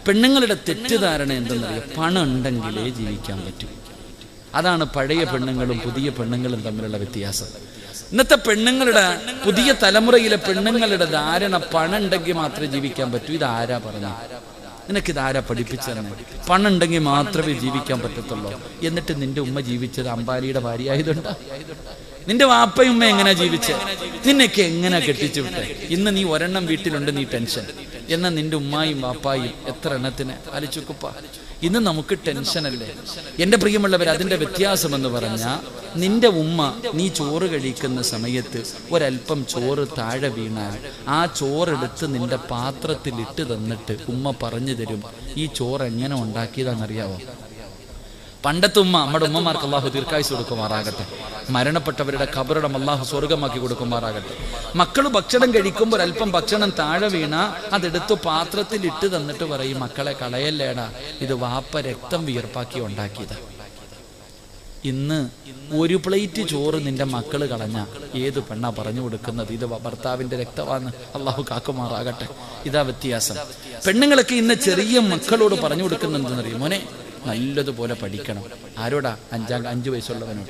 പെണ്ണുങ്ങളുടെ തെറ്റിദ്ധാരണ എന്തെന്നറിയാം, പണം ഉണ്ടെങ്കിലേ ജീവിക്കാൻ പറ്റൂ. അതാണ് പഴയ പെണ്ണുങ്ങളും പുതിയ പെണ്ണുങ്ങളും തമ്മിലുള്ള വ്യത്യാസം. ഇന്നത്തെ പെണ്ണുങ്ങളുടെ, പുതിയ തലമുറയിലെ പെണ്ണുങ്ങളുടെ ധാരണ പണം ഉണ്ടെങ്കിൽ മാത്രമേ ജീവിക്കാൻ പറ്റൂ. ഇതാരാ പറഞ്ഞ? നിനക്കിതാരാ പഠിപ്പിച്ചെന്ന്? പണം ഉണ്ടെങ്കിൽ മാത്രമേ ജീവിക്കാൻ പറ്റത്തുള്ളൂ. എന്നിട്ട് നിന്റെ ഉമ്മ ജീവിച്ചത് അംബാനിയുടെ ഭാര്യ ആയതുകൊണ്ടാ? നിന്റെ വാപ്പയും ഉമ്മ എങ്ങനെ ജീവിച്ചേ? നിന്നൊക്കെ എങ്ങനെ കെട്ടിച്ചു വിട്ടെ? ഇന്ന് നീ ഒരെണ്ണം വീട്ടിലുണ്ട്, നീ ടെൻഷൻ. എന്നാൽ നിന്റെ ഉമ്മായും വാപ്പായും എത്ര എണ്ണത്തിന് ആലോചിക്കുപ്പ. ഇന്ന് നമുക്ക് ടെൻഷനല്ലേ എൻ്റെ പ്രിയമുള്ളവർ? അതിൻ്റെ വ്യത്യാസം എന്ന് പറഞ്ഞാൽ, നിന്റെ ഉമ്മ നീ ചോറ് കഴിക്കുന്ന സമയത്ത് ഒരല്പം ചോറ് താഴെ വീണാൽ ആ ചോറെടുത്ത് നിന്റെ പാത്രത്തിൽ ഇട്ട് തന്നിട്ട് ഉമ്മ പറഞ്ഞു തരും, ഈ ചോറ് എങ്ങനെ ഉണ്ടാക്കിയതാണെന്നറിയാവോ? പണ്ടത്തെ ഉമ്മ, നമ്മുടെ ഉമ്മമാർക്ക് അള്ളാഹു ദീർഘായുസ്സ് കൊടുക്കുമാറാകട്ടെ, മരണപ്പെട്ടവരുടെ ഖബറിടം അള്ളാഹു സ്വർഗമാക്കി കൊടുക്കുമാറാകട്ടെ. മക്കൾ ഭക്ഷണം കഴിക്കുമ്പോൾ അല്പം ഭക്ഷണം താഴെ വീണ അതെടുത്ത് പാത്രത്തിൽ ഇട്ട് തന്നിട്ട് പറയും, മക്കളെ കളയല്ലേടാ, ഇത് വാപ്പ രക്തം വിയർപ്പാക്കി ഉണ്ടാക്കിയതാ. ഇന്ന് ഒരു പ്ലേറ്റ് ചോറ് നിന്റെ മക്കള് കളഞ്ഞ ഏത് പെണ്ണാ പറഞ്ഞു കൊടുക്കുന്നത് ഇത് ഭർത്താവിന്റെ രക്തമാണെന്ന്? അള്ളാഹു കാക്കുമാറാകട്ടെ. ഇതാ വ്യത്യാസം. പെണ്ണുങ്ങളൊക്കെ ഇന്ന് ചെറിയ മക്കളോട് പറഞ്ഞു കൊടുക്കുന്നെന്തെന്നറിയും, മോനെ നല്ലതുപോലെ പഠിക്കണം. ആരോടാ? 5 വയസ്സുള്ളവനോട്.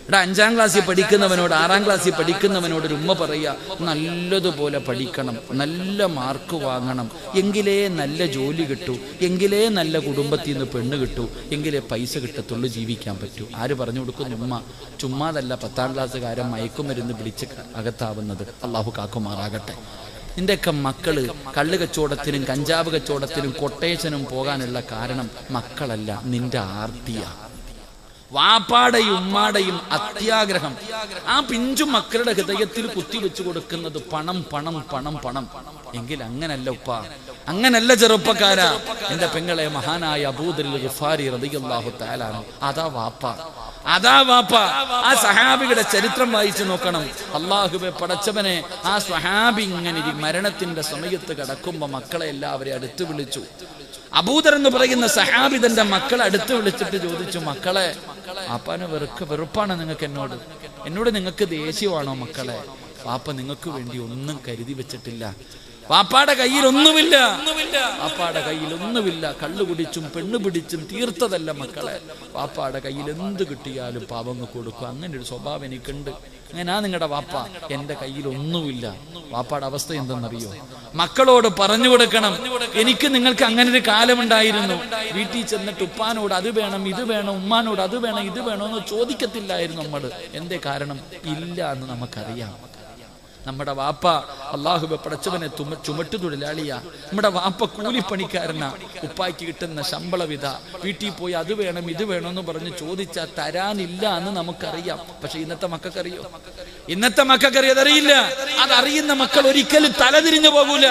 എടാ, 5ാം ക്ലാസ്സിൽ പഠിക്കുന്നവനോട്, 6ാം ക്ലാസ്സിൽ പഠിക്കുന്നവനോട് ഒരു ഉമ്മ പറയുക, നല്ലതുപോലെ പഠിക്കണം, നല്ല മാർക്ക് വാങ്ങണം, എങ്കിലേ നല്ല ജോലി കിട്ടൂ, എങ്കിലേ നല്ല കുടുംബത്തിൽ നിന്ന് പെണ്ണ് കിട്ടൂ, എങ്കിലേ പൈസ കിട്ടത്തുള്ളൂ, ജീവിക്കാൻ പറ്റൂ. ആര് പറഞ്ഞു കൊടുക്കുന്നു? ഉമ്മ. ചുമ്മാതല്ല 10ാം ക്ലാസ്സുകാരൻ മയക്കുമരുന്ന് പിടിച്ച് അകത്താവുന്നത്. അള്ളാഹു കാക്കുമാറാകട്ടെ. നിന്റെയൊക്കെ മക്കള് കള്ള് കച്ചവടത്തിനും കഞ്ചാവ് കച്ചവടത്തിനും കൊട്ടേഷനും പോകാനുള്ള കാരണം മക്കളല്ല, നിന്റെ ആർത്തിയാ. വാപ്പാടെയും ഉമ്മാടെയും അത്യാഗ്രഹം ആ പിഞ്ചു മക്കളുടെ ഹൃദയത്തിൽ കുത്തിവെച്ചു കൊടുക്കുന്നത് പണം പണം പണം പണം. എങ്കിൽ അങ്ങനല്ല ഉപ്പ, അങ്ങനല്ല ചെറുപ്പക്കാരാ. എന്റെ പെങ്ങളെ, മഹാനായ അബൂദർ ഗിഫാരി റളിയല്ലാഹു തആല അൻഹു, അതാ വാപ്പ, അതാ വാപ്പ. ആ സഹാബിയുടെ ചരിത്രം വായിച്ചു നോക്കണം. അള്ളാഹുവെ പടച്ചവനെ, ആ സ്വഹാബി ഇങ്ങനെ മരണത്തിന്റെ സമയത്ത് കിടക്കുമ്പോ മക്കളെ എല്ലാവരെയും അടുത്ത് വിളിച്ചു. അബൂദർ എന്ന് പറയുന്ന സഹാബി തന്റെ മക്കളെ അടുത്ത് വിളിച്ചിട്ട് ചോദിച്ചു, മക്കളെ, വാപ്പാന് വെറുപ്പാണ് നിങ്ങൾക്ക് എന്നോട് നിങ്ങൾക്ക് ദേഷ്യമാണോ മക്കളെ? വാപ്പ നിങ്ങൾക്ക് വേണ്ടി ഒന്നും കരുതി വെച്ചിട്ടില്ല. വാപ്പാടെ കയ്യിൽ ഒന്നുമില്ല, വാപ്പാടെ കയ്യിൽ ഒന്നുമില്ല. കള്ളു കുടിച്ചും പെണ്ണു പിടിച്ചും തീർത്തതല്ല മക്കളെ. വാപ്പാടെ കയ്യിൽ എന്ത് കിട്ടിയാലും പാവങ്ങ് കൊടുക്കും. അങ്ങനെ ഒരു സ്വഭാവം എനിക്കുണ്ട്. അങ്ങനാ നിങ്ങളുടെ വാപ്പ. എന്റെ കയ്യിൽ ഒന്നുമില്ല. വാപ്പാടെ അവസ്ഥ എന്തെന്നറിയോ? മക്കളോട് പറഞ്ഞു കൊടുക്കണം, എനിക്ക് നിങ്ങൾക്ക് അങ്ങനെ ഒരു കാലമുണ്ടായിരുന്നു. വീട്ടിൽ ചെന്നിട്ട് ഉപ്പാനോട് അത് വേണം ഇത് വേണം, ഉമ്മാനോട് അത് വേണം ഇത് വേണം എന്ന് ചോദിക്കത്തില്ലായിരുന്നു നമ്മൾ. എന്തേ കാരണം? ഇല്ല എന്ന് നമുക്കറിയാം. നമ്മുടെ വാപ്പ അള്ളാഹുവെ പടച്ചവനെ ചുമട്ടു തൊഴിലാളിയാ. നമ്മുടെ വാപ്പ കൂലിപ്പണിക്കാരനാ. ഉപ്പായ്ക്ക് കിട്ടുന്ന ശമ്പളവിധ വീട്ടിൽ പോയി അത് വേണം ഇത് വേണമെന്ന് പറഞ്ഞ് ചോദിച്ചാൽ തരാനില്ല എന്ന് നമുക്കറിയാം. പക്ഷെ ഇന്നത്തെ മക്കൾക്കറിയോ? ഇന്നത്തെ മക്കൾക്കറിയോ? അതറിയില്ല. അതറിയുന്ന മക്കൾ ഒരിക്കലും തലതിരിഞ്ഞു പോകൂല,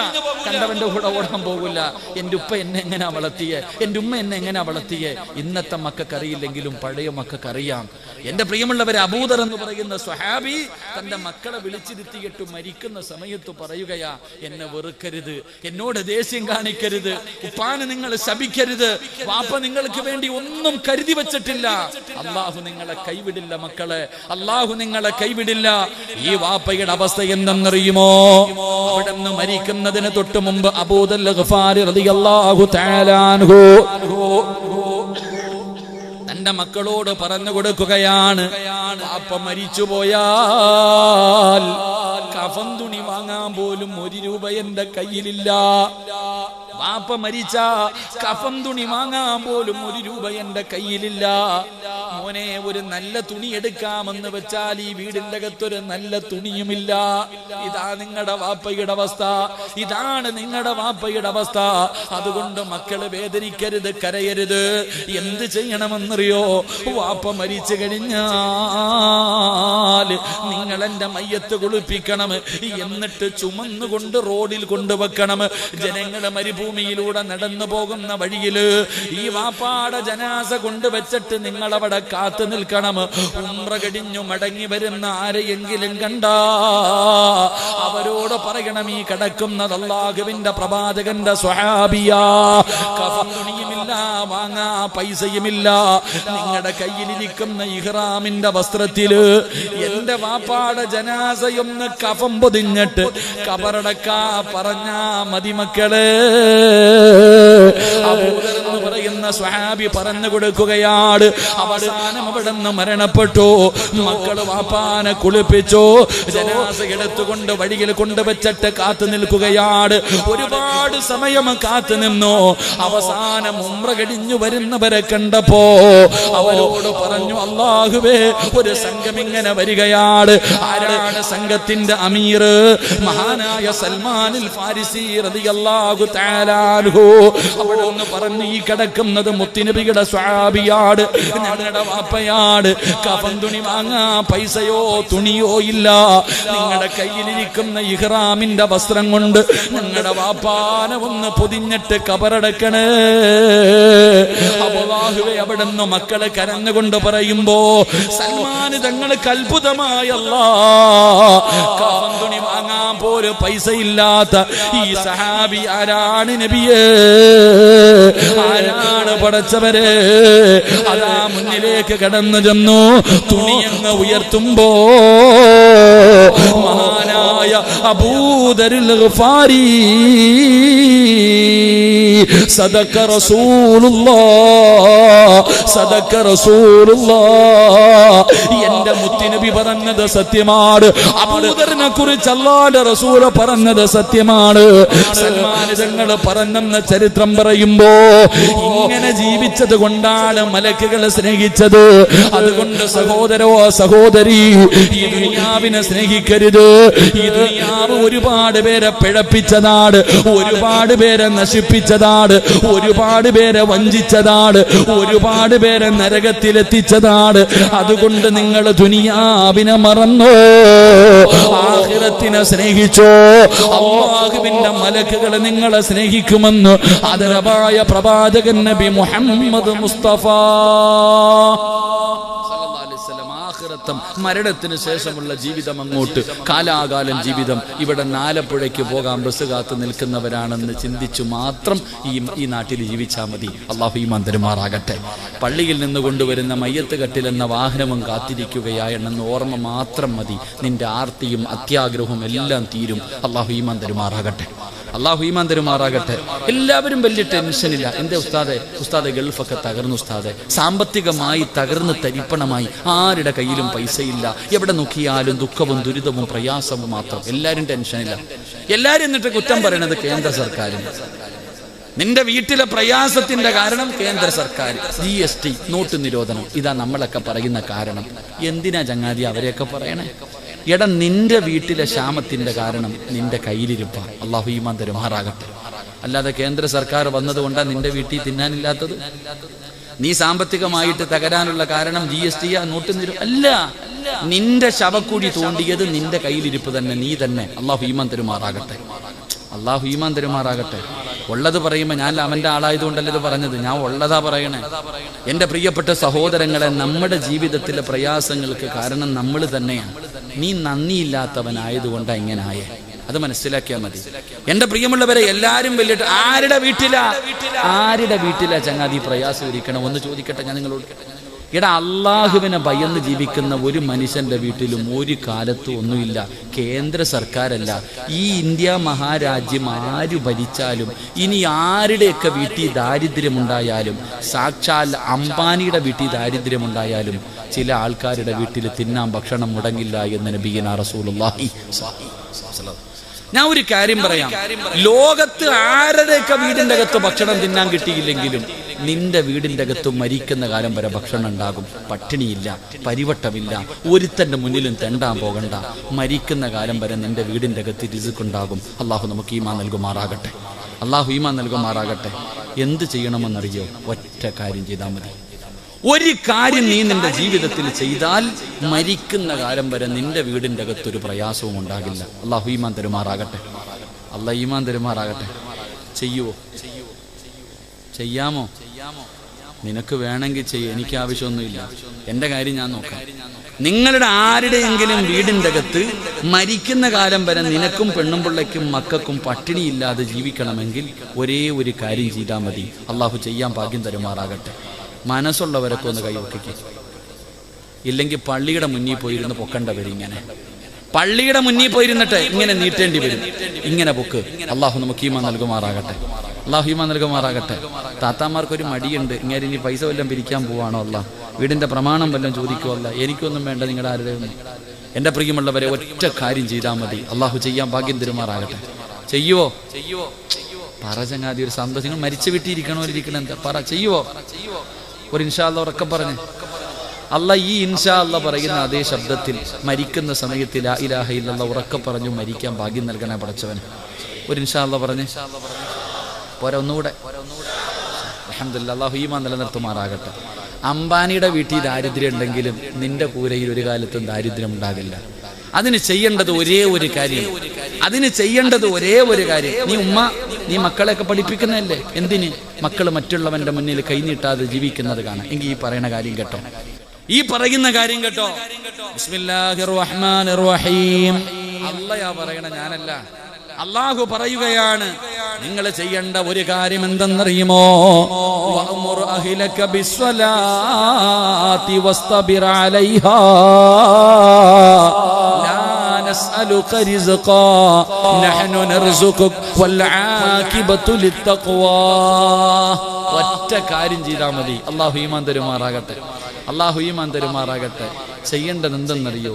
കണ്ടവന്റെ കൂടെ ഓടാൻ പോകൂല. എന്റെ ഉപ്പ എന്നെ എങ്ങനെയാ വളർത്തിയേ, എന്റെ ഉമ്മ എന്നെ എങ്ങനെയാ വളർത്തിയേ? ഇന്നത്തെ മക്കൾക്കറിയില്ലെങ്കിലും പഴയ മക്കൾക്കറിയാം. എന്റെ പ്രിയമുള്ളവരെ, അബൂദർ എന്ന് പറയുന്ന സ്വഹാബി തന്റെ മക്കളെ വിളിച്ചിരുത്തിയിട്ട് മരിക്കുന്ന സമയത്ത് പറയുകയാ, എന്നെ വെറുക്കരുത്, എന്നോട് ദേഷ്യം കാണിക്കരുത്, ഉപ്പാന് നിങ്ങൾ ശപിക്കരുത്, വാപ്പ നിങ്ങൾക്ക് വേണ്ടി ഒന്നും കരുതി വെച്ചിട്ടില്ല. അള്ളാഹു നിങ്ങളെ കൈവിടില്ല മക്കളെ, അള്ളാഹു നിങ്ങളെ കൈവിടില്ല. ഈ വാപ്പയുടെ അവസ്ഥ എന്തെന്നറിയുമോ? അവിടുന്ന് മരിക്കുന്നതിന് തൊട്ട് മുമ്പ് അബൂദർ ഗിഫാരി റളിയല്ലാഹു തആല അൻഹു തന്റെ മക്കളോട് പറഞ്ഞു കൊടുക്കുകയാണ്, വാപ്പ മരിച്ചു പോയാൽ കഫൻ തുണി വാങ്ങാൻ പോലും 1 രൂപ എന്റെ കയ്യിലില്ല. വാപ്പ മരിച്ച കഫൻ തുണി വാങ്ങാൻ പോലും 1 രൂപ എന്റെ കയ്യിലില്ല. മോനെ, ഒരു നല്ല തുണി എടുക്കാമെന്ന് വെച്ചാൽ ഈ വീടിന്റെ അകത്തൊരു നല്ല തുണിയുമില്ല. ഇതാ നിങ്ങളുടെ വാപ്പയുടെ അവസ്ഥ, ഇതാണ് നിങ്ങളുടെ വാപ്പയുടെ അവസ്ഥ. അതുകൊണ്ട് മക്കള് വേദനിക്കരുത്, കരയരുത്. എന്ത് ചെയ്യണമെന്നറിയോ? വാപ്പ മരിച്ചു കഴിഞ്ഞാൽ നിങ്ങൾ എന്റെ മയ്യത്ത് കുളിപ്പിക്കണം, എന്നിട്ട് ചുമന്നുകൊണ്ട് റോഡിൽ കൊണ്ടുവെക്കണം. ജനങ്ങള് മരുഭൂമിയിലൂടെ നടന്നു പോകുന്ന വഴിയില് ഈ വാപ്പാടെ ജനാസ കൊണ്ടുവച്ചിട്ട് നിങ്ങൾ അവിടെ കാത്തു നിൽക്കണം. ഉംറ കഴിഞ്ഞു മടങ്ങി വരുന്ന ആരെയെങ്കിലും കണ്ടാ അവരോട് പറയണം, ഈ കിടക്കുന്നത് അല്ലാഹുവിന്റെ പ്രവാചകന്റെ സ്വഹാബിയാ. കഫൻ തുണിയുമില്ല, വാങ്ങാ പൈസയുമില്ല. നിങ്ങളുടെ കയ്യിലിരിക്കുന്ന ഇഹ്റാമിന്റെ വസ്ത്രത്തില് എന്റെ വാപ്പാടെ ജനാസയൊന്ന് കഫം പൊതിഞ്ഞിട്ട് കബറടക്കാ പറഞ്ഞാ മതി മക്കളെ. സ്വഹാബി പറഞ്ഞു കൊടുക്കുകയാണ്. അവസാനം അവിടെ നിന്ന് മരണപ്പെട്ടു. മക്കള് വാപ്പാനെ കുളിപ്പിച്ചു, ജനാസ എടുത്തുകൊണ്ട് വഴിയിൽ കൊണ്ടുവച്ചിട്ട് കാത്തു നിൽക്കുകയാണ്. ഒരുപാട് സമയം കാത്തു നിന്നു. അവസാനം ഉംറ കഴിഞ്ഞു വരുന്നവരെ കണ്ടപ്പോ അവരോട് പറഞ്ഞു, അല്ലാഹുവേ, ഒരു സംഘം ഇങ്ങനെ വരികയാണ്. ആരാണ് സംഘത്തിന്റെ അമീർ? മഹാനായ സൽമാനുൽ ഫാരിസി റളിയല്ലാഹു തആല അൻഹു. അവിടെ ഒന്ന് പറഞ്ഞു, ഈ കിടക്കുന്നത് മുത്തുനബിയുടെ സ്വഹാബിയാണ്, ഞങ്ങളുടെ വാപ്പയാണ്. കഫൻ തുണി വാങ്ങാൻ പൈസയോ തുണിയോ ഇല്ല. നിങ്ങളുടെ കയ്യിലിരിക്കുന്ന ഇഹ്റാമിന്റെ വസ്ത്രം കൊണ്ട് ഞങ്ങളുടെ വാപ്പാനെ ഒന്ന് പൊതിഞ്ഞിട്ട് കബറടക്കണേ. അല്ലാഹുവേ, അവിടെ നിന്ന് മക്കളെ കരഞ്ഞുകൊണ്ട് പറയുമ്പോ സൽമാൻ തങ്ങൾക്ക് അത്ഭുതമായല്ല, കഫൻ തുണി വാങ്ങാൻ പോലും പൈസ ഇല്ലാത്ത ഈ സഹാബി ആരാണ് നബിയേ? ആരാണ് പടച്ചവരെ? അതാ മുന്നിലേക്ക് കടന്നു ചെന്നു. തുണിയങ്ങ് ഉയർത്തുമ്പോ മഹാനായ അബൂദറുൽ ഗഫാരി, സദഖ റസൂലുള്ളാഹ്, സദഖ റസൂലുള്ളാഹ്. എന്റെ മുത്തുനബി പറഞ്ഞത് സത്യമാണ്. അബൂദറിനെ കുറിച്ച് അല്ലാഹുവിന്റെ റസൂൽ പറഞ്ഞത് സത്യമാണ്. സൽമാൻ തങ്ങൾ പറഞ്ഞെന്ന ചരിത്രം പറയുമ്പോ ഇങ്ങനെ ജീവിച്ചത് കൊണ്ടാണ് മലക്കുകളെ സ്നേഹിച്ചത്. അതുകൊണ്ട് സഹോദരോ സഹോദരി, ഈ ദുനിയാവിനെ സ്നേഹിക്കരുത്. ഈ ദുനിയാവ് ഒരുപാട് പേരെ പിഴപ്പിച്ചതാണ്, ഒരുപാട് പേരെ നശിപ്പിച്ചതാണ്, ഒരുപാട് പേരെ വഞ്ചിച്ചതാണ്, ഒരുപാട് പേരെ നരകത്തിലെത്തിച്ചതാണ്. അതുകൊണ്ട് നിങ്ങൾ ദുനിയാവിനെ മറന്നോ, ആഖിറത്തിനെ സ്നേഹിച്ചോ. അല്ലാഹുവിന്റെ മലക്കുകൾ നിങ്ങളെ സ്നേഹിക്കുമെന്ന് ആദരവായ പ്രവാചകൻ നബി മുഹമ്മദ് മുസ്തഫ മരണത്തിന് ശേഷമുള്ള ജീവിതം അങ്ങോട്ട് കാലാകാലം ജീവിതം. ഇവിടെ ആലപ്പുഴയ്ക്ക് പോകാൻ ബസ് കാത്തു നിൽക്കുന്നവരാണെന്ന് ചിന്തിച്ചു മാത്രം ഈ നാട്ടിൽ ജീവിച്ചാൽ മതി. അല്ലാഹു ഈമാൻ തരുമാറാകട്ടെ. പള്ളിയിൽ നിന്ന് കൊണ്ടുവരുന്ന മയ്യത്ത് കട്ടിൽ എന്ന വാഹനവും കാത്തിരിക്കുകയാണെന്ന് ഓർമ്മ മാത്രം മതി. നിന്റെ ആർത്തിയും അത്യാഗ്രഹവും എല്ലാം തീരും. അല്ലാഹു ഈമാൻ തരുമാറാകട്ടെ. അല്ലാഹു ഈമാൻ തരുമാറാകട്ടെ. എല്ലാവരും വലിയ ടെൻഷനില്ല. എന്റെ ഉസ്താദെ ഗൾഫൊക്കെ തകർന്നു ഉസ്താദെ, സാമ്പത്തികമായി തകർന്ന് തരിപ്പണമായി, ആരുടെ കയ്യിലും പൈസയില്ല, എവിടെ നോക്കിയാലും ദുഃഖവും ദുരിതവും പ്രയാസവും മാത്രം. എല്ലാവരും ടെൻഷനില്ല. എല്ലാവരും എന്നിട്ട് കുറ്റം പറയണത് കേന്ദ്ര സർക്കാരിന്. നിന്റെ വീട്ടിലെ പ്രയാസത്തിന്റെ കാരണം കേന്ദ്ര സർക്കാർ, GST, നോട്ട് നിരോധനം. ഇതാ നമ്മളൊക്കെ പറയുന്ന കാരണം. എന്തിനാ ചങ്ങാതി അവരെയൊക്കെ പറയണേ? എടാ, നിന്റെ വീട്ടിലെ ക്ഷാമത്തിന്റെ കാരണം നിന്റെ കയ്യിലിരിപ്പ. അല്ലാഹു ഈമാൻ തരുമാറാകട്ടെ. അല്ലാതെ കേന്ദ്ര സർക്കാർ വന്നതുകൊണ്ടാണ് നിന്റെ വീട്ടിൽ തിന്നാനില്ലാത്തത്. നീ സാമ്പത്തികമായിട്ട് തകരാനുള്ള കാരണം GST നോട്ട് അല്ല. നിന്റെ ശവക്കുഴി തോണ്ടിയത് നിന്റെ കയ്യിലിരിപ്പ് തന്നെ, നീ തന്നെ. അല്ലാഹു ഈമാൻ തരുമാറാകട്ടെ. അല്ലാഹു ഈമാൻ തരുമാറാകട്ടെ. ഉള്ളത് പറയുമ്പോൾ ഞാൻ അവന്റെ ആളായതുകൊണ്ടല്ല ഇത് പറഞ്ഞത്, ഞാൻ ഉള്ളതാ പറയണേ. എൻ്റെ പ്രിയപ്പെട്ട സഹോദരങ്ങളെ, നമ്മുടെ ജീവിതത്തിലെ പ്രയാസങ്ങൾക്ക് കാരണം നമ്മൾ തന്നെയാണ്. നീ നന്ദിയില്ലാത്തവനായതുകൊണ്ടാണ് ഇങ്ങനെ ആയേ. അത് മനസ്സിലാക്കിയാൽ മതി. എൻ്റെ പ്രിയമുള്ളവരെ, എല്ലാവരും വലിയിട്ട് ആരുടെ വീട്ടിലാ ചങ്ങാതി പ്രയാസം ഇരിക്കണം? ഒന്ന് ചോദിക്കട്ടെ ഞാൻ നിങ്ങളോട്. എടാ, അള്ളാഹുവിനെ ഭയന്ന് ജീവിക്കുന്ന ഒരു മനുഷ്യന്റെ വീട്ടിലും ഒരു കാലത്തും ഒന്നുമില്ല. കേന്ദ്ര സർക്കാരല്ല, ഈ ഇന്ത്യ മഹാരാജ്യം ആര് ഭരിച്ചാലും, ഇനി ആരുടെയൊക്കെ വീട്ടിൽ ദാരിദ്ര്യമുണ്ടായാലും, സാക്ഷാൽ അംബാനിയുടെ വീട്ടിൽ ദാരിദ്ര്യമുണ്ടായാലും, ചില ആൾക്കാരുടെ വീട്ടിൽ തിന്നാൻ ഭക്ഷണം മുടങ്ങില്ല എന്ന് നബിയുനാ റസൂലുള്ളാഹി. ഞാൻ ഒരു കാര്യം പറയാം, ലോകത്ത് ആരുടെയൊക്കെ വീടിന്റെ അകത്ത് ഭക്ഷണം തിന്നാൻ കിട്ടിയില്ലെങ്കിലും നിന്റെ വീടിന്റെ അകത്ത് മരിക്കുന്ന കാലം വരെ ഭക്ഷണം ഉണ്ടാകും. പട്ടിണിയില്ല, പരിവട്ടമില്ല, ഒരുത്തന്റെ മുന്നിലും തെണ്ടാൻ പോകണ്ട. മരിക്കുന്ന കാലം വരെ നിന്റെ വീടിന്റെ അകത്ത് റിസ്ഖുണ്ടാകും. അള്ളാഹു നമുക്ക് ഈമാൻ നൽകുമാറാകട്ടെ. അള്ളാഹു ഈമാൻ നൽകുമാറാകട്ടെ. എന്ത് ചെയ്യണമെന്നറിയോ? ഒറ്റ കാര്യം ചെയ്താൽ മതി. ഒരു കാര്യം നീ നിന്റെ ജീവിതത്തിൽ ചെയ്താൽ മരിക്കുന്ന കാലം വരെ നിന്റെ വീടിന്റെ അകത്തൊരു പ്രയാസവും ഉണ്ടാകില്ല. അള്ളാഹു ഈമാൻ തരുമാറാകട്ടെ. അള്ളാഹു ഈമാൻ തരുമാറാകട്ടെ. ചെയ്യുവോ? ചെയ്യാമോ? നിനക്ക് വേണമെങ്കിൽ ചെയ്യും, എനിക്ക് ആവശ്യമൊന്നുമില്ല. എൻ്റെ കാര്യം ഞാൻ നോക്കാം. നിങ്ങളുടെ ആരുടെയെങ്കിലും വീടിൻ്റെ അകത്ത് മരിക്കുന്ന കാലം വരെ നിനക്കും പെണ്ണും പിള്ളയ്ക്കും മക്കൾക്കും പട്ടിണിയില്ലാതെ ജീവിക്കണമെങ്കിൽ ഒരേ ഒരു കാര്യം ചെയ്താൽ മതി. അള്ളാഹു ചെയ്യാൻ ഭാഗ്യം തരുമാറാകട്ടെ. മനസ്സുള്ളവരൊക്കെ ഒന്ന് കൈവയ്ക്കുക. ഇല്ലെങ്കിൽ പള്ളിയുടെ മുന്നിൽ പോയിരുന്ന് പൊക്കണ്ടവർ ഇങ്ങനെ പള്ളിയുടെ മുന്നിൽ പോയിരുന്നിട്ട് ഇങ്ങനെ നീട്ടേണ്ടി വരും. ഇങ്ങനെ പൊക്ക്. അള്ളാഹു നമുക്ക് ഈമാൻ നൽകുമാറാകട്ടെ. അള്ളാഹു ഈമാൻ നൽകുമാറാകട്ടെ. താത്താമാർക്കൊരു മടിയുണ്ട്, ഇങ്ങനെ ഇനി പൈസ വല്ലതും പിരിക്കാൻ പോവാണോ അല്ല, വീടിൻ്റെ പ്രമാണം വല്ലതും ചോദിക്കുമല്ല, എനിക്കൊന്നും വേണ്ട നിങ്ങളുടെ ആരുടെയും. എൻ്റെ പ്രിയമുള്ളവരെ, ഒറ്റ കാര്യം ചെയ്താൽ മതി, അള്ളാഹു ചെയ്യാൻ ഭാഗ്യം തരുമാറാകട്ടെ. ചെയ്യുവോ? പറ ചങ്ങാതി, ഒരു സന്തോഷം. നിങ്ങൾ മരിച്ചു വിട്ടിരിക്കണോ ഇരിക്കണം, എന്താ പറ, ചെയ്യുവോ? ഒരു ഇൻഷാ അല്ലാഹ് ഉറക്കെ പറഞ്ഞേ. അല്ല ഈ ഇൻഷാ അല്ലാഹ് പറയുന്ന അതേ ശബ്ദത്തിൽ മരിക്കുന്ന സമയത്ത് ലാ ഇലാഹ ഇല്ലല്ലാഹ് ഉറക്കെ പറഞ്ഞു മരിക്കാൻ ഭാഗ്യം നൽകണേ പടച്ചവൻ. ഒരു ഇൻഷാ അല്ലാഹ് പറഞ്ഞേ. പോരാ, ഒന്നുകൂടെ. അൽഹംദുലില്ലാഹ്, അല്ലാഹു ഈമാൻ നിലനിർത്തുമാറാകട്ടെ. അംബാനിയുടെ വീട്ടിൽ ദാരിദ്ര്യം ഉണ്ടെങ്കിലും നിന്റെ കൂരയിൽ ഒരു കാലത്തും ദാരിദ്ര്യം ഉണ്ടാകില്ല. അതിന് ചെയ്യേണ്ടത് ഒരേ ഒരു കാര്യം, നീ മക്കളെയൊക്കെ പഠിപ്പിക്കുന്നതല്ലേ, എന്തിന്? മക്കൾ മറ്റുള്ളവന്റെ മുന്നിൽ കൈനീട്ടാതെ ജീവിക്കുന്നത് കാണാം. എങ്കിൽ ഈ പറയുന്ന കാര്യം കേട്ടോ, ബിസ്മില്ലാഹിർ റഹ്മാനിർ റഹീം. അല്ലാഹ് പറയണ, ഞാനല്ല. അല്ലാഹു പറയുകയാണ്, നിങ്ങൾ ചെയ്യേണ്ട ഒരു കാര്യം എന്തെന്നറിയുമോ? വഅ്മുർ അഹ്ലക ബിസ്സലാത്തി വസ്തബിർ അലൈഹാ ലാ നസ്അലുക റിസ്ഖാ നഹ്നു നർസുഖുക വൽ ആഖിബതു ലിത്തഖ്വാ. ഒറ്റ കാര്യം ചെയ്താൽ മതി, അല്ലാഹു ഈമാൻ തരുമാറാകട്ടെ. ചെയ്യേണ്ടത് എന്തെന്നറിയോ?